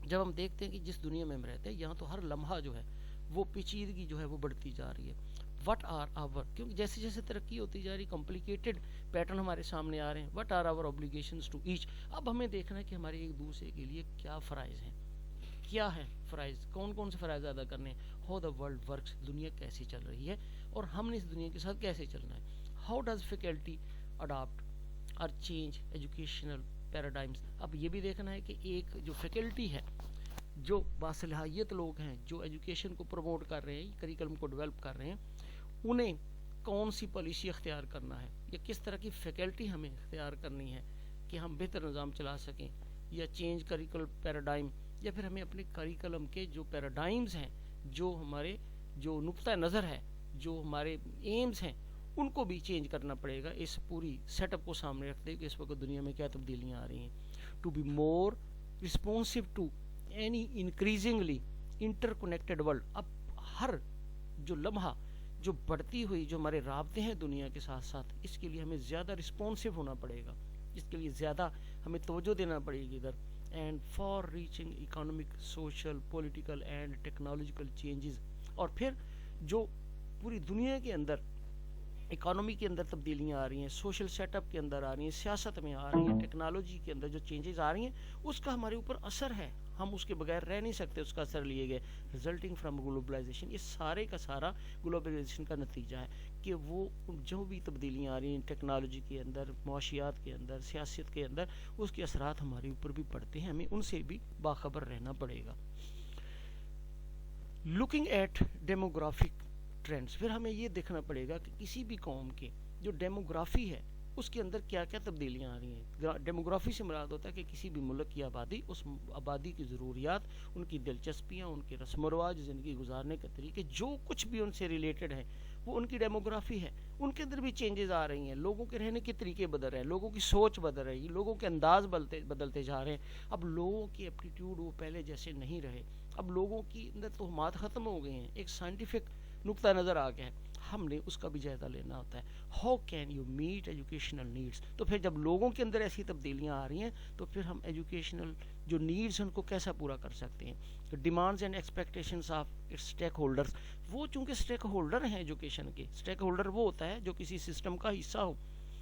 جب ہم دیکھتے ہیں کہ جس دنیا میں ہم رہتے ہیں یہاں تو ہر لمحہ جو ہے وہ پیچیدگی جو ہے وہ بڑھتی جا رہی ہے. وٹ آر آور, کیونکہ جیسے جیسے ترقی ہوتی جا رہی, کمپلیکیٹڈ پیٹرن ہمارے سامنے آ رہے ہیں. What are our obligations to each, اب ہمیں دیکھنا ہے کہ ہمارے ایک دوسرے کے لیے کیا فرائض ہیں, کیا ہے فرائض, کون کون سے فرائض ادا کرنے ہیں. ہاؤ دا ورلڈ ورکس, دنیا کیسی چل رہی ہے اور ہم نے اس دنیا کے ساتھ کیسے چلنا ہے. ہاؤ ڈز فیکلٹی اڈاپٹ اور چینج ایجوکیشنل پیراڈائمز, اب یہ بھی دیکھنا ہے کہ ایک جو فیکلٹی ہے, جو باصلاحیت لوگ ہیں, جو ایجوکیشن کو پروموٹ کر رہے ہیں, کریکلم کو ڈیولپ کر رہے ہیں, انہیں کون سی پالیسی اختیار کرنا ہے یا کس طرح کی فیکلٹی ہمیں اختیار کرنی ہے کہ ہم بہتر نظام چلا سکیں, یا چینج کریکل پیراڈائم, یا پھر ہمیں اپنے کریکلم کے جو پیراڈائمز ہیں, جو ہمارے جو نقطہ نظر ہے, جو ہمارے ایمز ہیں, ان کو بھی چینج کرنا پڑے گا. اس پوری سیٹ اپ کو سامنے رکھتے کہ اس وقت دنیا میں کیا تبدیلیاں آ رہی ہیں. To be more responsive to an increasingly interconnected world, اب ہر جو لمحہ جو بڑھتی ہوئی جو ہمارے رابطے ہیں دنیا کے ساتھ ساتھ, اس کے لیے ہمیں زیادہ رسپونسو ہونا پڑے گا, اس کے لیے زیادہ ہمیں توجہ دینا پڑے گی ادھر. And for reaching economic, social, political and technological changes, اور پھر جو پوری دنیا کے اندر اکانومی کے اندر تبدیلیاں آ رہی ہیں، سوشل سیٹ اپ کے اندر آ رہی ہیں، سیاست میں آ رہی ہیں، ٹیکنالوجی کے اندر جو چینجز آ رہی ہیں اس کا ہمارے اوپر اثر ہے، ہم اس کے بغیر رہ نہیں سکتے، اس کا اثر لیے گئے ریزلٹنگ فرام گلوبلائزیشن. یہ سارے کا سارا گلوبلائزیشن کا نتیجہ ہے کہ وہ جو بھی تبدیلیاں آ رہی ہیں ٹیکنالوجی کے اندر، معاشیات کے اندر، سیاست کے اندر، اس کے اثرات ہمارے اوپر بھی پڑتے ہیں، ہمیں ان سے بھی باخبر رہنا پڑے گا. لوکنگ ایٹ ڈیموگرافک ٹرینڈز، پھر ہمیں یہ دیکھنا پڑے گا کہ کسی بھی قوم کے جو ڈیموگرافی ہے اس کے اندر کیا کیا تبدیلیاں آ رہی ہیں. ڈیموگرافی سے مراد ہوتا ہے کہ کسی بھی ملک کی آبادی، اس آبادی کی ضروریات، ان کی دلچسپیاں، ان کے رسم و رواج، زندگی گزارنے کے طریقے، جو کچھ بھی ان سے ریلیٹڈ ہے وہ ان کی ڈیموگرافی ہے. ان کے اندر بھی چینجز آ رہی ہیں، لوگوں کے رہنے کے طریقے بدل رہے ہیں، لوگوں کی سوچ بدل رہی ہے، لوگوں کے انداز بدلتے جا رہے ہیں. اب لوگوں کی ایپٹیٹیوڈ وہ پہلے جیسے نہیں رہے، اب لوگوں کی اندر توہمات ختم ہو گئے ہیں، ایک سائنٹیفک نقطہ نظر آ گیا ہے، ہم نے اس کا بھی جائزہ لینا ہوتا ہے. How can you meet educational needs. تو پھر جب لوگوں کے اندر ایسی تبدیلیاں آ رہی ہیں تو پھر ہم ایجوکیشنل جو نیڈس ہیں ان کو کیسا پورا کر سکتے ہیں. Demands and expectations of its stake holders, وہ چونکہ اسٹیک ہولڈر ہیں ایجوکیشن کے. اسٹیک ہولڈر وہ ہوتا ہے جو کسی سسٹم کا حصہ ہو،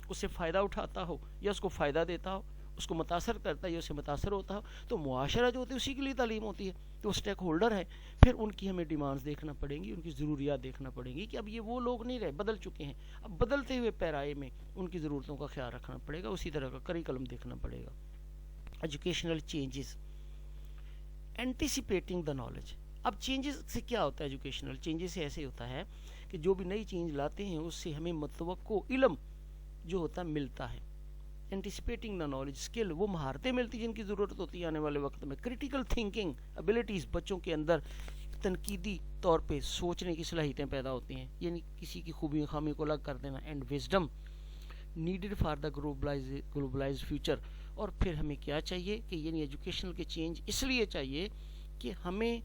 اس سے فائدہ اٹھاتا ہو یا اس کو فائدہ دیتا ہو، اس کو متاثر کرتا ہے یا اس سے متاثر ہوتا ہو. تو معاشرہ جو ہوتی ہے اسی کے لیے تعلیم ہوتی ہے، تو اسٹیک ہولڈر ہے. پھر ان کی ہمیں ڈیمانڈز دیکھنا پڑیں گی، ان کی ضروریات دیکھنا پڑیں گی کہ اب یہ وہ لوگ نہیں رہے، بدل چکے ہیں. اب بدلتے ہوئے پیرائے میں ان کی ضرورتوں کا خیال رکھنا پڑے گا، اسی طرح کا کریکلم دیکھنا پڑے گا. Educational changes, anticipating the knowledge. اب چینجز سے کیا ہوتا ہے؟ ایجوکیشنل چینجز سے ایسے ہوتا ہے کہ جو بھی نئی چینج لاتے ہیں اس سے ہمیں متوقع علم جو ہوتا ہے ملتا ہے. اینٹیسپیٹنگ دا نالج، اسکل، وہ مہارتیں ملتی جن کی ضرورت ہوتی ہے آنے والے وقت میں. کریٹیکل تھنکنگ ابیلٹیز، بچوں کے اندر تنقیدی طور پہ سوچنے کی صلاحیتیں پیدا ہوتی ہیں، یعنی کسی کی خوبی خامی کو الگ کر دینا. And wisdom needed for the globalised future. اور پھر ہمیں کیا چاہیے کہ یعنی ایجوکیشنل کے چینج اس لیے چاہیے کہ ہمیں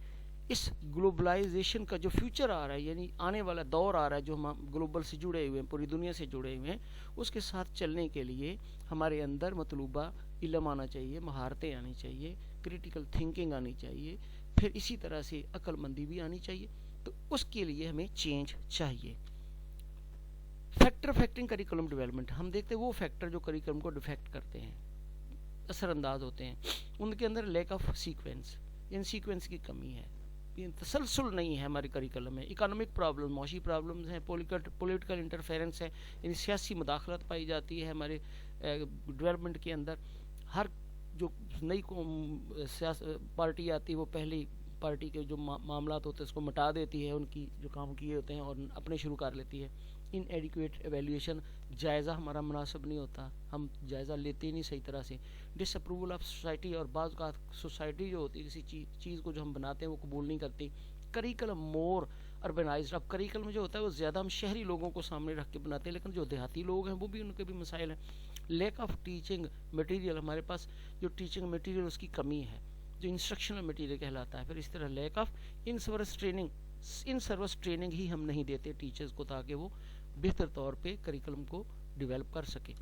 اس گلوبلائزیشن کا جو فیوچر آ رہا ہے، یعنی آنے والا دور آ رہا ہے جو ہم گلوبل سے جڑے ہوئے ہیں، پوری دنیا سے جڑے ہوئے ہیں، اس کے ساتھ چلنے کے لیے ہمارے اندر مطلوبہ علم آنا چاہیے، مہارتیں آنی چاہیے، کریٹیکل تھنکنگ آنی چاہیے، پھر اسی طرح سے عقل مندی بھی آنی چاہیے. تو اس کے لیے ہمیں چینج چاہیے. فیکٹر افیکٹنگ کریکولم ڈیولپمنٹ، ہم دیکھتے ہیں وہ فیکٹر جو کریکولم کو ڈیفیکٹ کرتے ہیں، اثر انداز ہوتے ہیں. ان کے اندر لیک آف سیکوینس، یعنی سیکوینس کی کمی ہے، تسلسل نہیں ہے ہمارے کریکولم میں. اکانومک پرابلم، معاشی پرابلمز ہیں، پولیٹیکل انٹرفیرنس ہے، یعنی سیاسی مداخلت پائی جاتی ہے ہمارے ڈیولپمنٹ کے اندر. ہر جو نئی پارٹی آتی ہے وہ پہلی پارٹی کے جو معاملات ہوتے ہیں اس کو مٹا دیتی ہے، ان کی جو کام کیے ہوتے ہیں، اور اپنے شروع کر لیتی ہے. ان ایڈیکویٹ ایویلیویشن، جائزہ ہمارا مناسب نہیں ہوتا، ہم جائزہ لیتے ہی نہیں صحیح طرح سے. ڈس اپروول آف سوسائٹی، اور بعض کا سوسائٹی جو ہوتی ہے کسی چیز کو جو ہم بناتے ہیں وہ قبول نہیں کرتی. کریکلم مور اربنائزڈ، اب کریکلم جو ہوتا ہے وہ زیادہ ہم شہری لوگوں کو سامنے رکھ کے بناتے ہیں، لیکن جو دیہاتی لوگ ہیں وہ بھی ان کے بھی مسائل ہیں. لیک آف ٹیچنگ مٹیریل، ہمارے پاس جو ٹیچنگ مٹیریل اس کی کمی ہے، جو انسٹرکشنل مٹیریل کہلاتا ہے. پھر اس طرح lack of in service training ہی ہم نہیں دیتے ٹیچرز کو تاکہ وہ بہتر طور پہ کریکلم کو ڈیولپ کر سکے.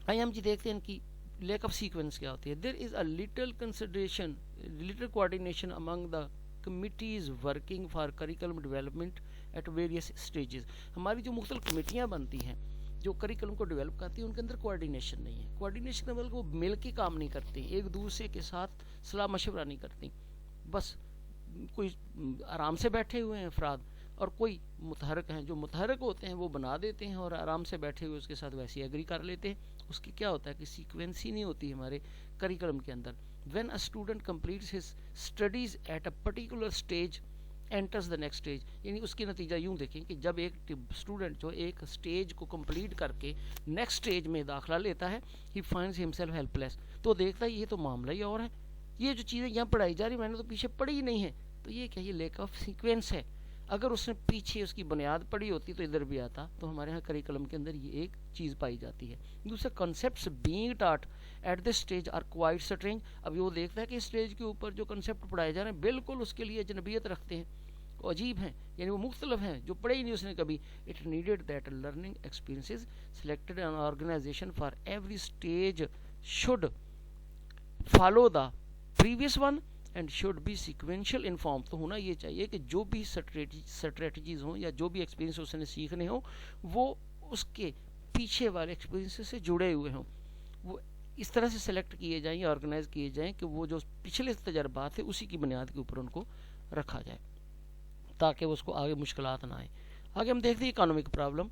آئی ہم جی دیکھتے ہیں ان کی لیک آف سیکوینس کیا ہوتی ہے. There is a little coordination among the committees working for curriculum development at various stages. ہماری جو مختلف کمیٹیاں بنتی ہیں جو کریکلم کو ڈیولپ کرتی ہیں ان کے اندر کوآرڈینیشن نہیں ہے. کوآرڈینیشن کا مطلب وہ مل کے کام نہیں کرتے، ایک دوسرے کے ساتھ صلاح مشورہ نہیں کرتی. بس کوئی آرام سے بیٹھے ہوئے ہیں افراد اور کوئی متحرک ہیں، جو متحرک ہوتے ہیں وہ بنا دیتے ہیں اور آرام سے بیٹھے ہوئے اس کے ساتھ ویسے ایگری کر لیتے ہیں. اس کی کیا ہوتا ہے کہ سیکوینس ہی نہیں ہوتی ہمارے کریکلم کے اندر. When a student completes his studies at a particular stage enters the next stage, یعنی اس کی نتیجہ یوں دیکھیں کہ جب ایک اسٹوڈنٹ جو ایک اسٹیج کو کمپلیٹ کر کے نیکسٹ اسٹیج میں داخلہ لیتا ہے، ہی فائنڈز ہمسیلف ہیلپ لیس، تو دیکھتا ہے یہ تو معاملہ ہی اور ہے، یہ جو چیزیں یہاں پڑھائی جا رہی میں نے تو پیچھے پڑھی ہی نہیں ہے. تو یہ کیا، یہ لیک آف سیکوینس ہے. اگر اس نے پیچھے اس کی بنیاد پڑی ہوتی تو ادھر بھی آتا. تو ہمارے ہاں کریکلم کے اندر یہ ایک چیز پائی جاتی ہے. دوسرا، concepts being taught at this stage are quite strange. اب وہ دیکھتا ہے کہ اسٹیج کے اوپر جو کنسیپٹ پڑھائے جا رہے ہیں بالکل اس کے لیے اجنبیت رکھتے ہیں، وہ عجیب ہیں، یعنی وہ مختلف ہیں، جو پڑھے ہی نہیں اس نے کبھی. It needed that learning experiences selected and organization for every stage should follow the previous one and should be sequential in form. تو ہونا یہ چاہیے کہ جو بھی اسٹریٹجیز ہوں یا جو بھی ایکسپیرینس اس نے سیکھنے ہوں وہ اس کے پیچھے والے ایکسپیرینس سے جڑے ہوئے ہوں. وہ اس طرح سے سلیکٹ کیے جائیں یا آرگنائز کیے جائیں کہ وہ جو پچھلے تجربات ہیں اسی کی بنیاد کے اوپر ان کو رکھا جائے تاکہ اس کو آگے مشکلات نہ آئیں. آگے ہم دیکھتے ہیں economic problem.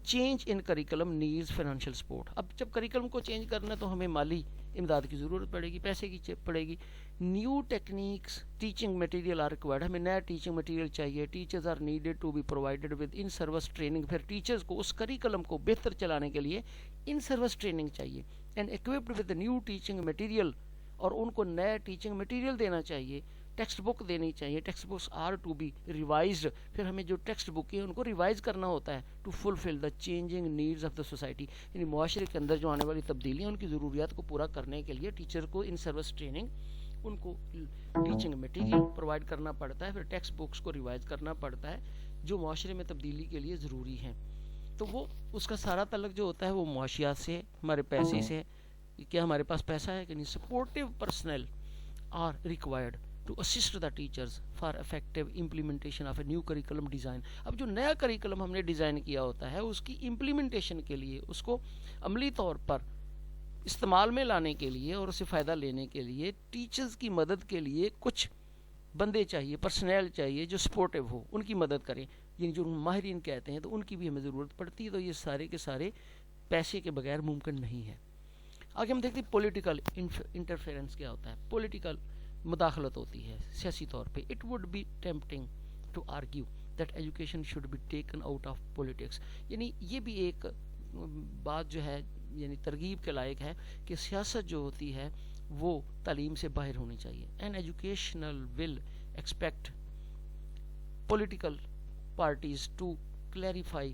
Change in curriculum needs financial support. اب جب کریکلم کو چینج کرنا ہے تو ہمیں مالی امداد کی ضرورت پڑے گی, پیسے کی پڑے گی. New techniques teaching material are required. ہمیں نیا ٹیچنگ مٹیریل چاہیے. Teachers are needed to be provided with in service training. پھر ٹیچرز کو اس کریکلم کو بہتر چلانے کے لیے ان سروس ٹریننگ چاہیے. And equipped with new teaching material, اور ان کو نیا ٹیچنگ مٹیریل دینا چاہیے. ٹیکسٹ بک دینی چاہیے. Text books are to be revised. پھر ہمیں جو ٹیکسٹ بک ہیں ان کو ریوائز کرنا ہوتا ہے to fulfil the changing needs of the society. یعنی معاشرے کے اندر جو آنے والی تبدیلیاں ان کی ضروریات کو پورا کرنے کے لیے ٹیچر کو ان سروس ٹریننگ ان کو ٹیچنگ مٹیریل پرووائڈ کرنا پڑتا ہے. پھر ٹیکسٹ بکس کو ریوائز کرنا پڑتا ہے جو معاشرے میں تبدیلی کے لیے ضروری ہیں. تو وہ اس کا سارا تعلق جو ہوتا ہے وہ معاشیات سے, ہمارے پیسے سے. کیا ہمارے پاس پیسہ ہے کہ نہیں. Supportive personnel are required to assist the teachers for effective implementation of a new curriculum design. اب جو نیا کریکلم ہم نے ڈیزائن کیا ہوتا ہے اس کی امپلیمنٹیشن کے لیے, اس کو عملی طور پر استعمال میں لانے کے لیے اور اسے فائدہ لینے کے لیے ٹیچرز کی مدد کے لیے کچھ بندے چاہیے, پرسنل چاہیے جو سپورٹیو ہو, ان کی مدد کریں. یعنی جو ماہرین کہتے ہیں تو ان کی بھی ہمیں ضرورت پڑتی ہے. تو یہ سارے کے سارے پیسے کے بغیر ممکن نہیں ہے. آگے ہم دیکھتے ہیں پولیٹیکل انٹرفیرنس کیا ہوتا ہے. پولیٹیکل مداخلت ہوتی ہے سیاسی طور پہ. It would be tempting to argue that education should be taken out of politics. یعنی یہ بھی ایک بات جو ہے یعنی ترغیب کے لائق ہے کہ سیاست جو ہوتی ہے وہ تعلیم سے باہر ہونی چاہیے. An educational will expect political parties to clarify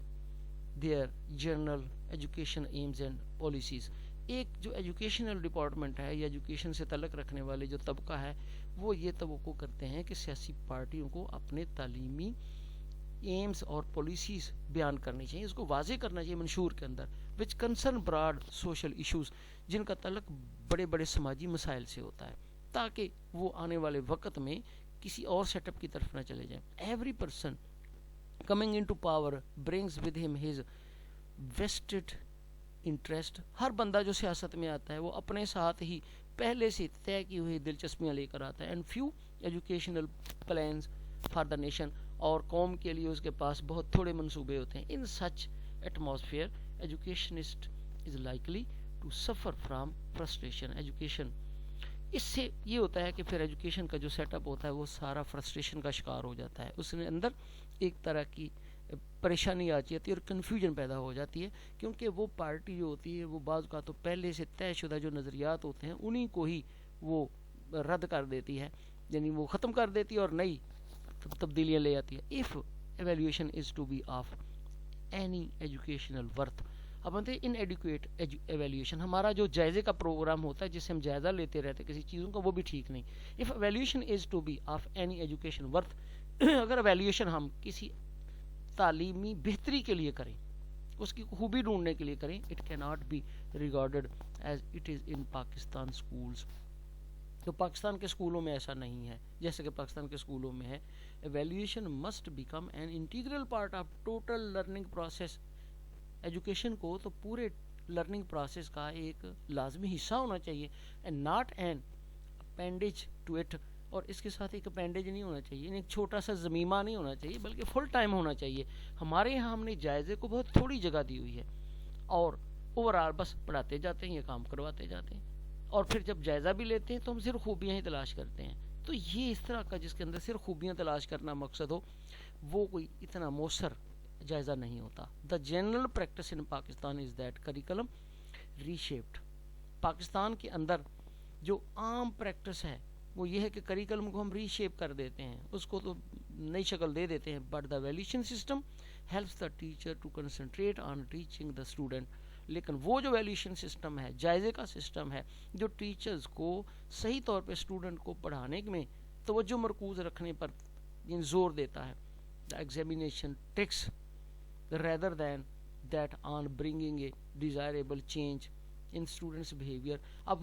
their general education aims and policies. ایک جو ایجوکیشنل ڈپارٹمنٹ ہے یا ایجوکیشن سے تعلق رکھنے والے جو طبقہ ہے وہ یہ توقع کرتے ہیں کہ سیاسی پارٹیوں کو اپنے تعلیمی ایمز اور پالیسیز بیان کرنی چاہیے, اس کو واضح کرنا چاہیے منشور کے اندر, وچ کنسرن براڈ سوشل ایشوز, جن کا تعلق بڑے بڑے سماجی مسائل سے ہوتا ہے, تاکہ وہ آنے والے وقت میں کسی اور سیٹ اپ کی طرف نہ چلے جائیں. Every person coming into power brings with him his vested interest. ہر بندہ جو سیاست میں آتا ہے وہ اپنے ساتھ ہی پہلے سے طے کی ہوئی دلچسپیاں لے کر آتا ہے. And few educational plans for the nation, اور قوم کے لیے اس کے پاس بہت تھوڑے منصوبے ہوتے ہیں. In such atmosphere educationist is likely to suffer from frustration. Education اس سے یہ ہوتا ہے کہ پھر ایجوکیشن کا جو سیٹ اپ ہوتا ہے وہ سارا فرسٹریشن کا شکار ہو جاتا ہے. اس کے اندر ایک طرح کی پریشانی آ جاتی ہے اور کنفیوژن پیدا ہو جاتی ہے, کیونکہ وہ پارٹی جو ہوتی ہے وہ بعض کا تو پہلے سے طے شدہ جو نظریات ہوتے ہیں انہی کو ہی وہ رد کر دیتی ہے, یعنی وہ ختم کر دیتی ہے اور نئی تبدیلیاں لے آتی ہے. if evaluation is to be of any educational worth. اب ہم ان ایڈیکویٹ ایویلیوشن, ہمارا جو جائزے کا پروگرام ہوتا ہے جس سے ہم جائزہ لیتے رہتے ہیں کسی چیزوں کا, وہ بھی ٹھیک نہیں. if evaluation is to be of any education worth, اگر ایویلیوشن ہم کسی تعلیمی بہتری کے لیے کریں, اس کی خوبی ڈھونڈنے کے لیے کریں, it cannot be regarded as it is in Pakistan schools. تو پاکستان کے اسکولوں میں ایسا نہیں ہے جیسے کہ پاکستان کے اسکولوں میں ہے. Evaluation must become an integral part of total learning process. Education کو تو پورے لرننگ پروسیس کا ایک لازمی حصہ ہونا چاہیے, and not an appendage to it. اور اس کے ساتھ ایک اپینڈیج نہیں ہونا چاہیے, ایک چھوٹا سا زمیمہ نہیں ہونا چاہیے, بلکہ فل ٹائم ہونا چاہیے. ہمارے یہاں ہم نے جائزے کو بہت تھوڑی جگہ دی ہوئی ہے اور اوور آل بس پڑھاتے جاتے ہیں یا کام کرواتے جاتے ہیں, اور پھر جب جائزہ بھی لیتے ہیں تو ہم صرف خوبیاں ہی تلاش کرتے ہیں. تو یہ اس طرح کا جس کے اندر صرف خوبیاں تلاش کرنا مقصد ہو وہ کوئی اتنا مؤثر جائزہ نہیں ہوتا. The general practice in Pakistan is that curriculum reshaped. Pakistan کے اندر جو عام پریکٹس ہے وہ یہ ہے کہ کریکلم کو ہم ری شیپ کر دیتے ہیں, اس کو تو نئی شکل دے دیتے ہیں. But the evaluation system helps the teacher to concentrate on teaching the student. لیکن وہ جو ویلیوشن سسٹم ہے, جائزے کا سسٹم ہے, جو ٹیچرز کو صحیح طور پہ اسٹوڈنٹ کو پڑھانے میں توجہ مرکوز رکھنے پر زور دیتا ہے. The examination tricks rather than that on bringing a desirable change in students behavior. اب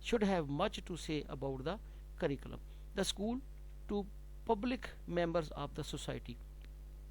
should have much to say about the curriculum. The school to public members of the society,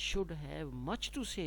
should have much to say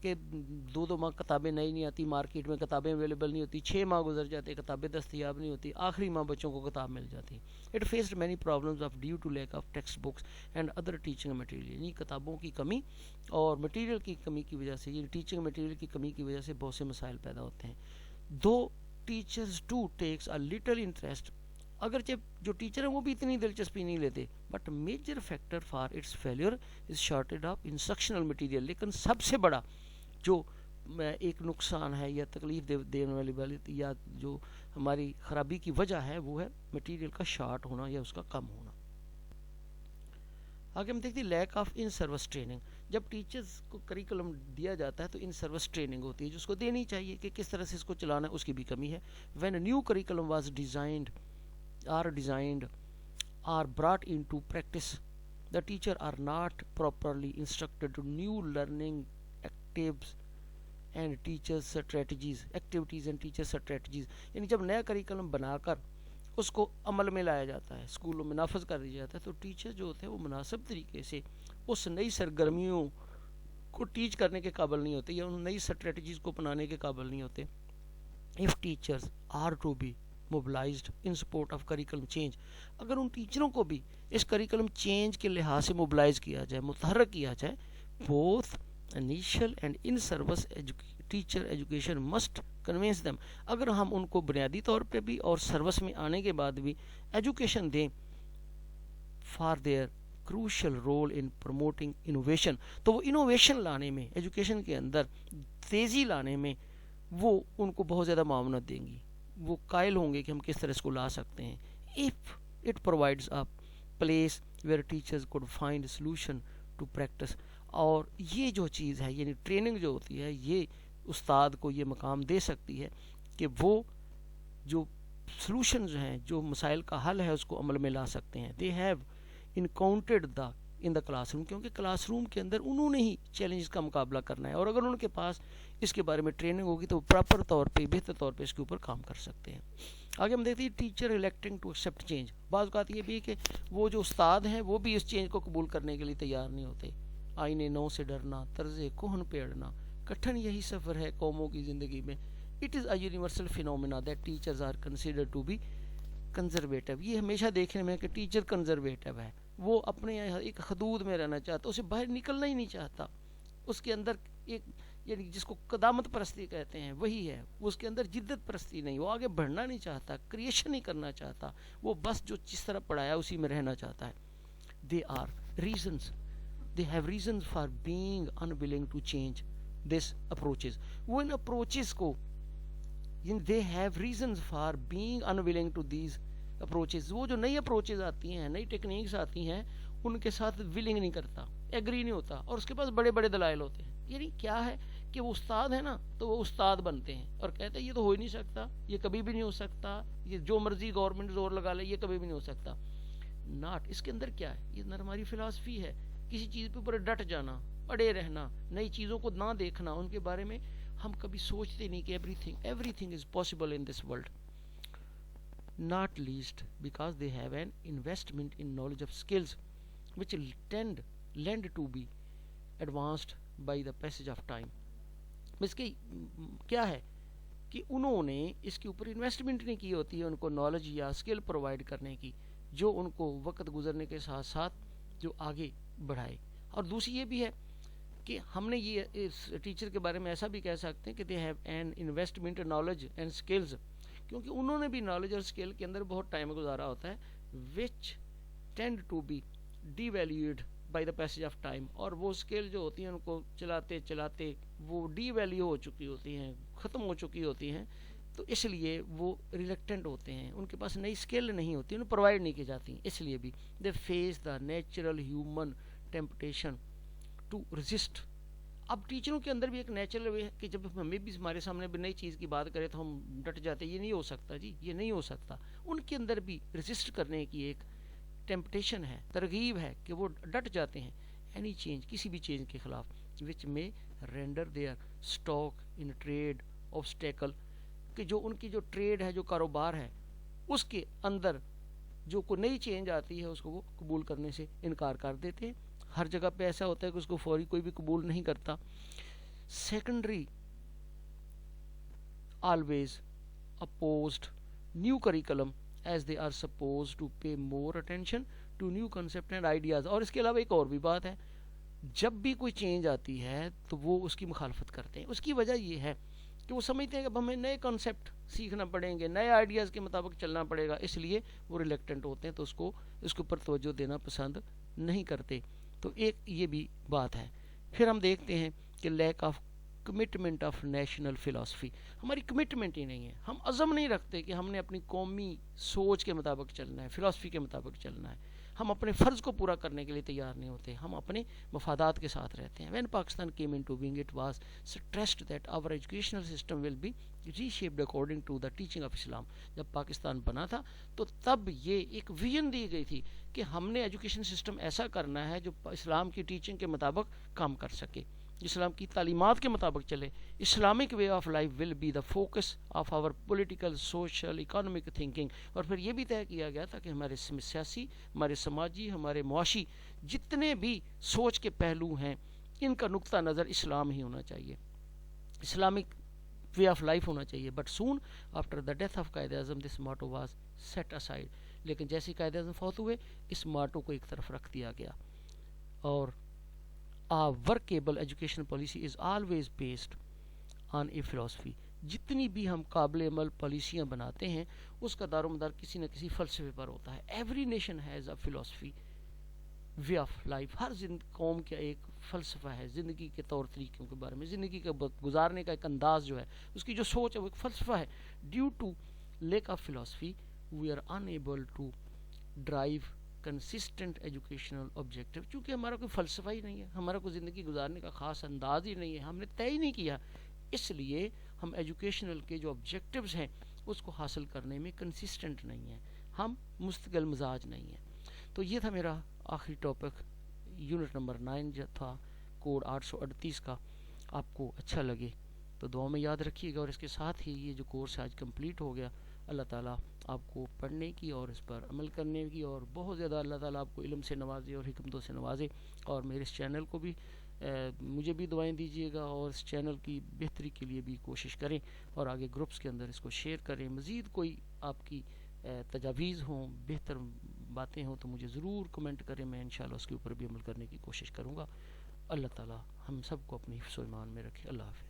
کہ 2 ماہ کتابیں نئی نہیں آتی, مارکیٹ میں کتابیں اویلیبل نہیں ہوتی, 6 ماہ گزر جاتے, کتابیں دستیاب نہیں ہوتی, آخری ماہ بچوں کو کتاب مل جاتی. It faced many problems of due to lack of text books and other teaching material. یعنی کتابوں کی کمی اور مٹیریل کی کمی کی وجہ سے, یعنی ٹیچنگ مٹیریل کی کمی کی وجہ سے بہت سے مسائل پیدا ہوتے ہیں. Do teachers too takes a little interest, اگرچہ جو ٹیچر ہیں وہ بھی اتنی دلچسپی نہیں لیتے, but major factor for its failure is shortage of instructional material. لیکن سب سے بڑا جو ایک نقصان ہے یا تکلیف دینے والی یا جو ہماری خرابی کی وجہ ہے وہ ہے مٹیریل کا شارٹ ہونا یا اس کا کم ہونا. آگے ہم دیکھتے ہیں leak of in service training. جب ٹیچرز کو کریکولم دیا جاتا ہے تو ان سروس ٹریننگ ہوتی ہے جو اس کو دینی چاہیے کہ کس طرح سے اس کو چلانا ہے, اس کی بھی کمی ہے. When new curriculum was designed or brought into practice, the teacher are not properly instructed to new learning activities and teacher strategies. یعنی جب نیا کریکولم بنا کر اس کو عمل میں لایا جاتا ہے, اسکولوں میں نافذ کر دیا جاتا ہے, تو ٹیچر جو ہوتے ہیں وہ مناسب طریقے سے اس نئی سرگرمیوں کو ٹیچ کرنے کے قابل نہیں ہوتے یا ان نئی اسٹریٹجیز کو اپنانے کے قابل نہیں ہوتے. if teachers are to be mobilized in support of curriculum change, اگر ان ٹیچروں کو بھی اس کریکولم چینج کے لحاظ سے موبلائز کیا جائے, متحرک کیا جائے, both initial and in service teacher education must convince them, اگر ہم ان کو بنیادی طور پہ بھی اور سروس میں آنے کے بعد بھی ایجوکیشن دیں for their crucial role in promoting innovation, تو وہ انوویشن لانے میں, ایجوکیشن کے اندر تیزی لانے میں وہ ان کو بہت زیادہ معاونت دیں گی, وہ قائل ہوں گے کہ ہم کس طرح اس کو لا سکتے ہیں. if it provides a place where teachers could find solution to practice, اور یہ جو چیز ہے یعنی ٹریننگ جو ہوتی ہے یہ استاد کو یہ مقام دے سکتی ہے کہ وہ جو سلوشنز ہیں, جو مسائل کا حل ہے, اس کو عمل میں لا سکتے ہیں. they have encountered in the classroom, کیونکہ کلاس روم کے اندر انہوں نے ہی چیلنجز کا مقابلہ کرنا ہے, اور اگر ان کے پاس اس کے بارے میں ٹریننگ ہوگی تو وہ پراپر طور پہ, بہتر طور پہ اس کے اوپر کام کر سکتے ہیں. آگے ہم دیکھتے ہیں teacher electing to accept change. بعض اوقات یہ بھی ہے کہ وہ جو استاد ہیں وہ بھی اس چینج کو قبول کرنے کے لیے تیار نہیں ہوتے. آئینے نو سے ڈرنا, طرز کوہن پہ اڑنا, کٹھن یہی سفر ہے قوموں کی زندگی میں. it is a universal phenomena that teachers are considered to be conservative. یہ ہمیشہ دیکھنے میں کہ ٹیچر کنزرویٹو ہے, وہ اپنے ایک حدود میں رہنا چاہتا, اسے باہر نکلنا ہی نہیں چاہتا. اس کے اندر ایک یعنی جس کو قدامت پرستی کہتے ہیں وہی ہے, اس کے اندر جدت پرستی نہیں, وہ آگے بڑھنا نہیں چاہتا, کریشن نہیں کرنا چاہتا, وہ بس جو جس طرح پڑھایا اسی میں رہنا چاہتا ہے. they have reasons for being unwilling to change this approaches. وہ ان approaches کو they have reasons for being unwilling to these approaches, وہ جو نئی اپروچز آتی ہیں, نئی ٹیکنیکس آتی ہیں, ان کے ساتھ ولنگ نہیں کرتا, ایگری نہیں ہوتا, اور اس کے پاس بڑے بڑے دلائل ہوتے ہیں. یعنی کیا ہے کہ وہ استاد ہے نا, تو وہ استاد بنتے ہیں اور کہتے ہیں یہ تو ہو ہی نہیں سکتا, یہ کبھی بھی نہیں ہو سکتا, یہ جو مرضی گورنمنٹ زور لگا لے یہ کبھی بھی نہیں ہو سکتا. ناٹ, اس کے اندر کیا ہے, یہ ہماری فلاسفی ہے, کسی چیز پہ اوپر ڈٹ جانا, اڑے رہنا, نئی چیزوں کو نہ دیکھنا, ان کے بارے میں ہم کبھی سوچتے نہیں کہ everything is possible in this world. Not least because they have an investment in knowledge of skills which lend to be advanced by the passage of time. اس کی کیا ہے کہ انہوں نے اس کے اوپر انویسٹمنٹ نہیں کی ہوتی ہے ان کو نالج یا اسکل پرووائڈ کرنے کی, جو ان کو وقت گزرنے کے ساتھ ساتھ جو آگے بڑھائے. اور دوسری یہ بھی ہے کہ ہم نے یہ اس ٹیچر کے بارے میں ایسا بھی کہہ سکتے ہیں کہ they have an investment knowledge and skills, کیونکہ انہوں نے بھی نالج اور اسکل کے اندر بہت ٹائم گزارا ہوتا ہے, which tend to be devalued by the passage of time, اور وہ اسکل جو ہوتی ہیں ان کو چلاتے چلاتے وہ ڈی ویلیو ہو چکی ہوتی ہیں, ختم ہو چکی ہوتی ہیں, تو اس لیے وہ ریلیکٹنٹ ہوتے ہیں, ان کے پاس نئی اسکل نہیں ہوتی, انہیں پرووائڈ نہیں کی جاتی. اس لیے بھی they face the natural human temptation to resist. اب ٹیچروں کے اندر بھی ایک نیچرل وے ہے کہ جب ہمیں بھی ہمارے سامنے بھی نئی چیز کی بات کرے تو ہم ڈٹ جاتے, یہ نہیں ہو سکتا جی, یہ نہیں ہو سکتا. ان کے اندر بھی رزسٹ کرنے کی ایک ٹیمپٹیشن ہے, ترغیب ہے کہ وہ ڈٹ جاتے ہیں اینی چینج, کسی بھی چینج کے خلاف, which may render their stock in trade obstacle, کہ جو ان کی جو ٹریڈ ہے, جو کاروبار ہے, اس کے اندر جو کوئی نئی چینج آتی ہے اس کو وہ قبول کرنے سے انکار کر دیتے ہیں. ہر جگہ پہ ایسا ہوتا ہے کہ اس کو فوری کوئی بھی قبول نہیں کرتا. Secondary always opposed new curriculum as they are supposed to pay more attention to new concept and ideas. اور اس کے علاوہ ایک اور بھی بات ہے، جب بھی کوئی چینج آتی ہے تو وہ اس کی مخالفت کرتے ہیں. اس کی وجہ یہ ہے کہ وہ سمجھتے ہیں کہ اب ہمیں نئے کنسیپٹ سیکھنا پڑیں گے، نئے آئیڈیاز کے مطابق چلنا پڑے گا، اس لیے وہ ریلیکٹنٹ ہوتے ہیں، تو اس کے اوپر توجہ دینا پسند نہیں کرتے. تو ایک یہ بھی بات ہے. پھر ہم دیکھتے ہیں کہ lack of commitment of national philosophy, ہماری کمٹمنٹ ہی نہیں ہے، ہم عزم نہیں رکھتے کہ ہم نے اپنی قومی سوچ کے مطابق چلنا ہے، فلاسفی کے مطابق چلنا ہے. ہم اپنے فرض کو پورا کرنے کے لیے تیار نہیں ہوتے، ہم اپنے مفادات کے ساتھ رہتے ہیں. When Pakistan came into being, it was stressed that our educational system will be reshaped according to the teaching of Islam. جب پاکستان بنا تھا تو تب یہ ایک ویژن دی گئی تھی کہ ہم نے ایجوکیشن سسٹم ایسا کرنا ہے جو اسلام کی ٹیچنگ کے مطابق کام کر سکے، اسلام کی تعلیمات کے مطابق چلے. Islamic way of life will be the focus of our political, social, economic thinking. اور پھر یہ بھی طے کیا گیا تھا کہ ہمارے سیاسی، ہمارے سماجی، ہمارے معاشی جتنے بھی سوچ کے پہلو ہیں ان کا نقطہ نظر اسلام ہی ہونا چاہیے، اسلامک وے آف لائف ہونا چاہیے. But soon after the death of Quaid Azam this Mattu was set aside. لیکن جیسے قائد اعظم فوت ہوئے اس ماٹو کو ایک طرف رکھ دیا گیا. اور workable education policy is always based on a philosophy. جتنی بھی ہم قابل عمل پالیسیاں بناتے ہیں اس کا دار و مدار کسی نہ کسی فلسفے پر ہوتا ہے. Every nation has a philosophy way of life. ہر قوم کا ایک فلسفہ ہے زندگی کے طور طریقوں کے بارے میں، زندگی کا گزارنے کا ایک انداز جو ہے، اس کی جو سوچ ہے وہ ایک فلسفہ ہے. Due to lack of philosophy we are unable to drive consistent educational objective. چونکہ ہمارا کوئی فلسفہ ہی نہیں ہے، ہمارا کوئی زندگی گزارنے کا خاص انداز ہی نہیں ہے، ہم نے طے ہی نہیں کیا، اس لیے ہم ایجوکیشنل کے جو آبجیکٹیوز ہیں اس کو حاصل کرنے میں کنسسٹنٹ نہیں ہیں، ہم مستقل مزاج نہیں ہیں. تو یہ تھا میرا آخری ٹاپک، یونٹ نمبر 9 جو تھا کوڈ 838 کا. آپ کو اچھا لگے تو دعا میں یاد رکھیے گا. اور اس کے ساتھ ہی یہ جو کورس آج کمپلیٹ ہو گیا، اللہ تعالیٰ آپ کو پڑھنے کی اور اس پر عمل کرنے کی، اور بہت زیادہ اللہ تعالیٰ آپ کو علم سے نوازے اور حکمتوں سے نوازے. اور میرے اس چینل کو بھی مجھے بھی دعائیں دیجیے گا، اور اس چینل کی بہتری کے لیے بھی کوشش کریں، اور آگے گروپس کے اندر اس کو شیئر کریں. مزید کوئی آپ کی تجاویز ہوں، بہتر باتیں ہوں تو مجھے ضرور کمنٹ کریں، میں انشاءاللہ اس کے اوپر بھی عمل کرنے کی کوشش کروں گا. اللہ تعالیٰ ہم سب کو اپنی حفظ و ایمان میں رکھے. اللہ حافظ.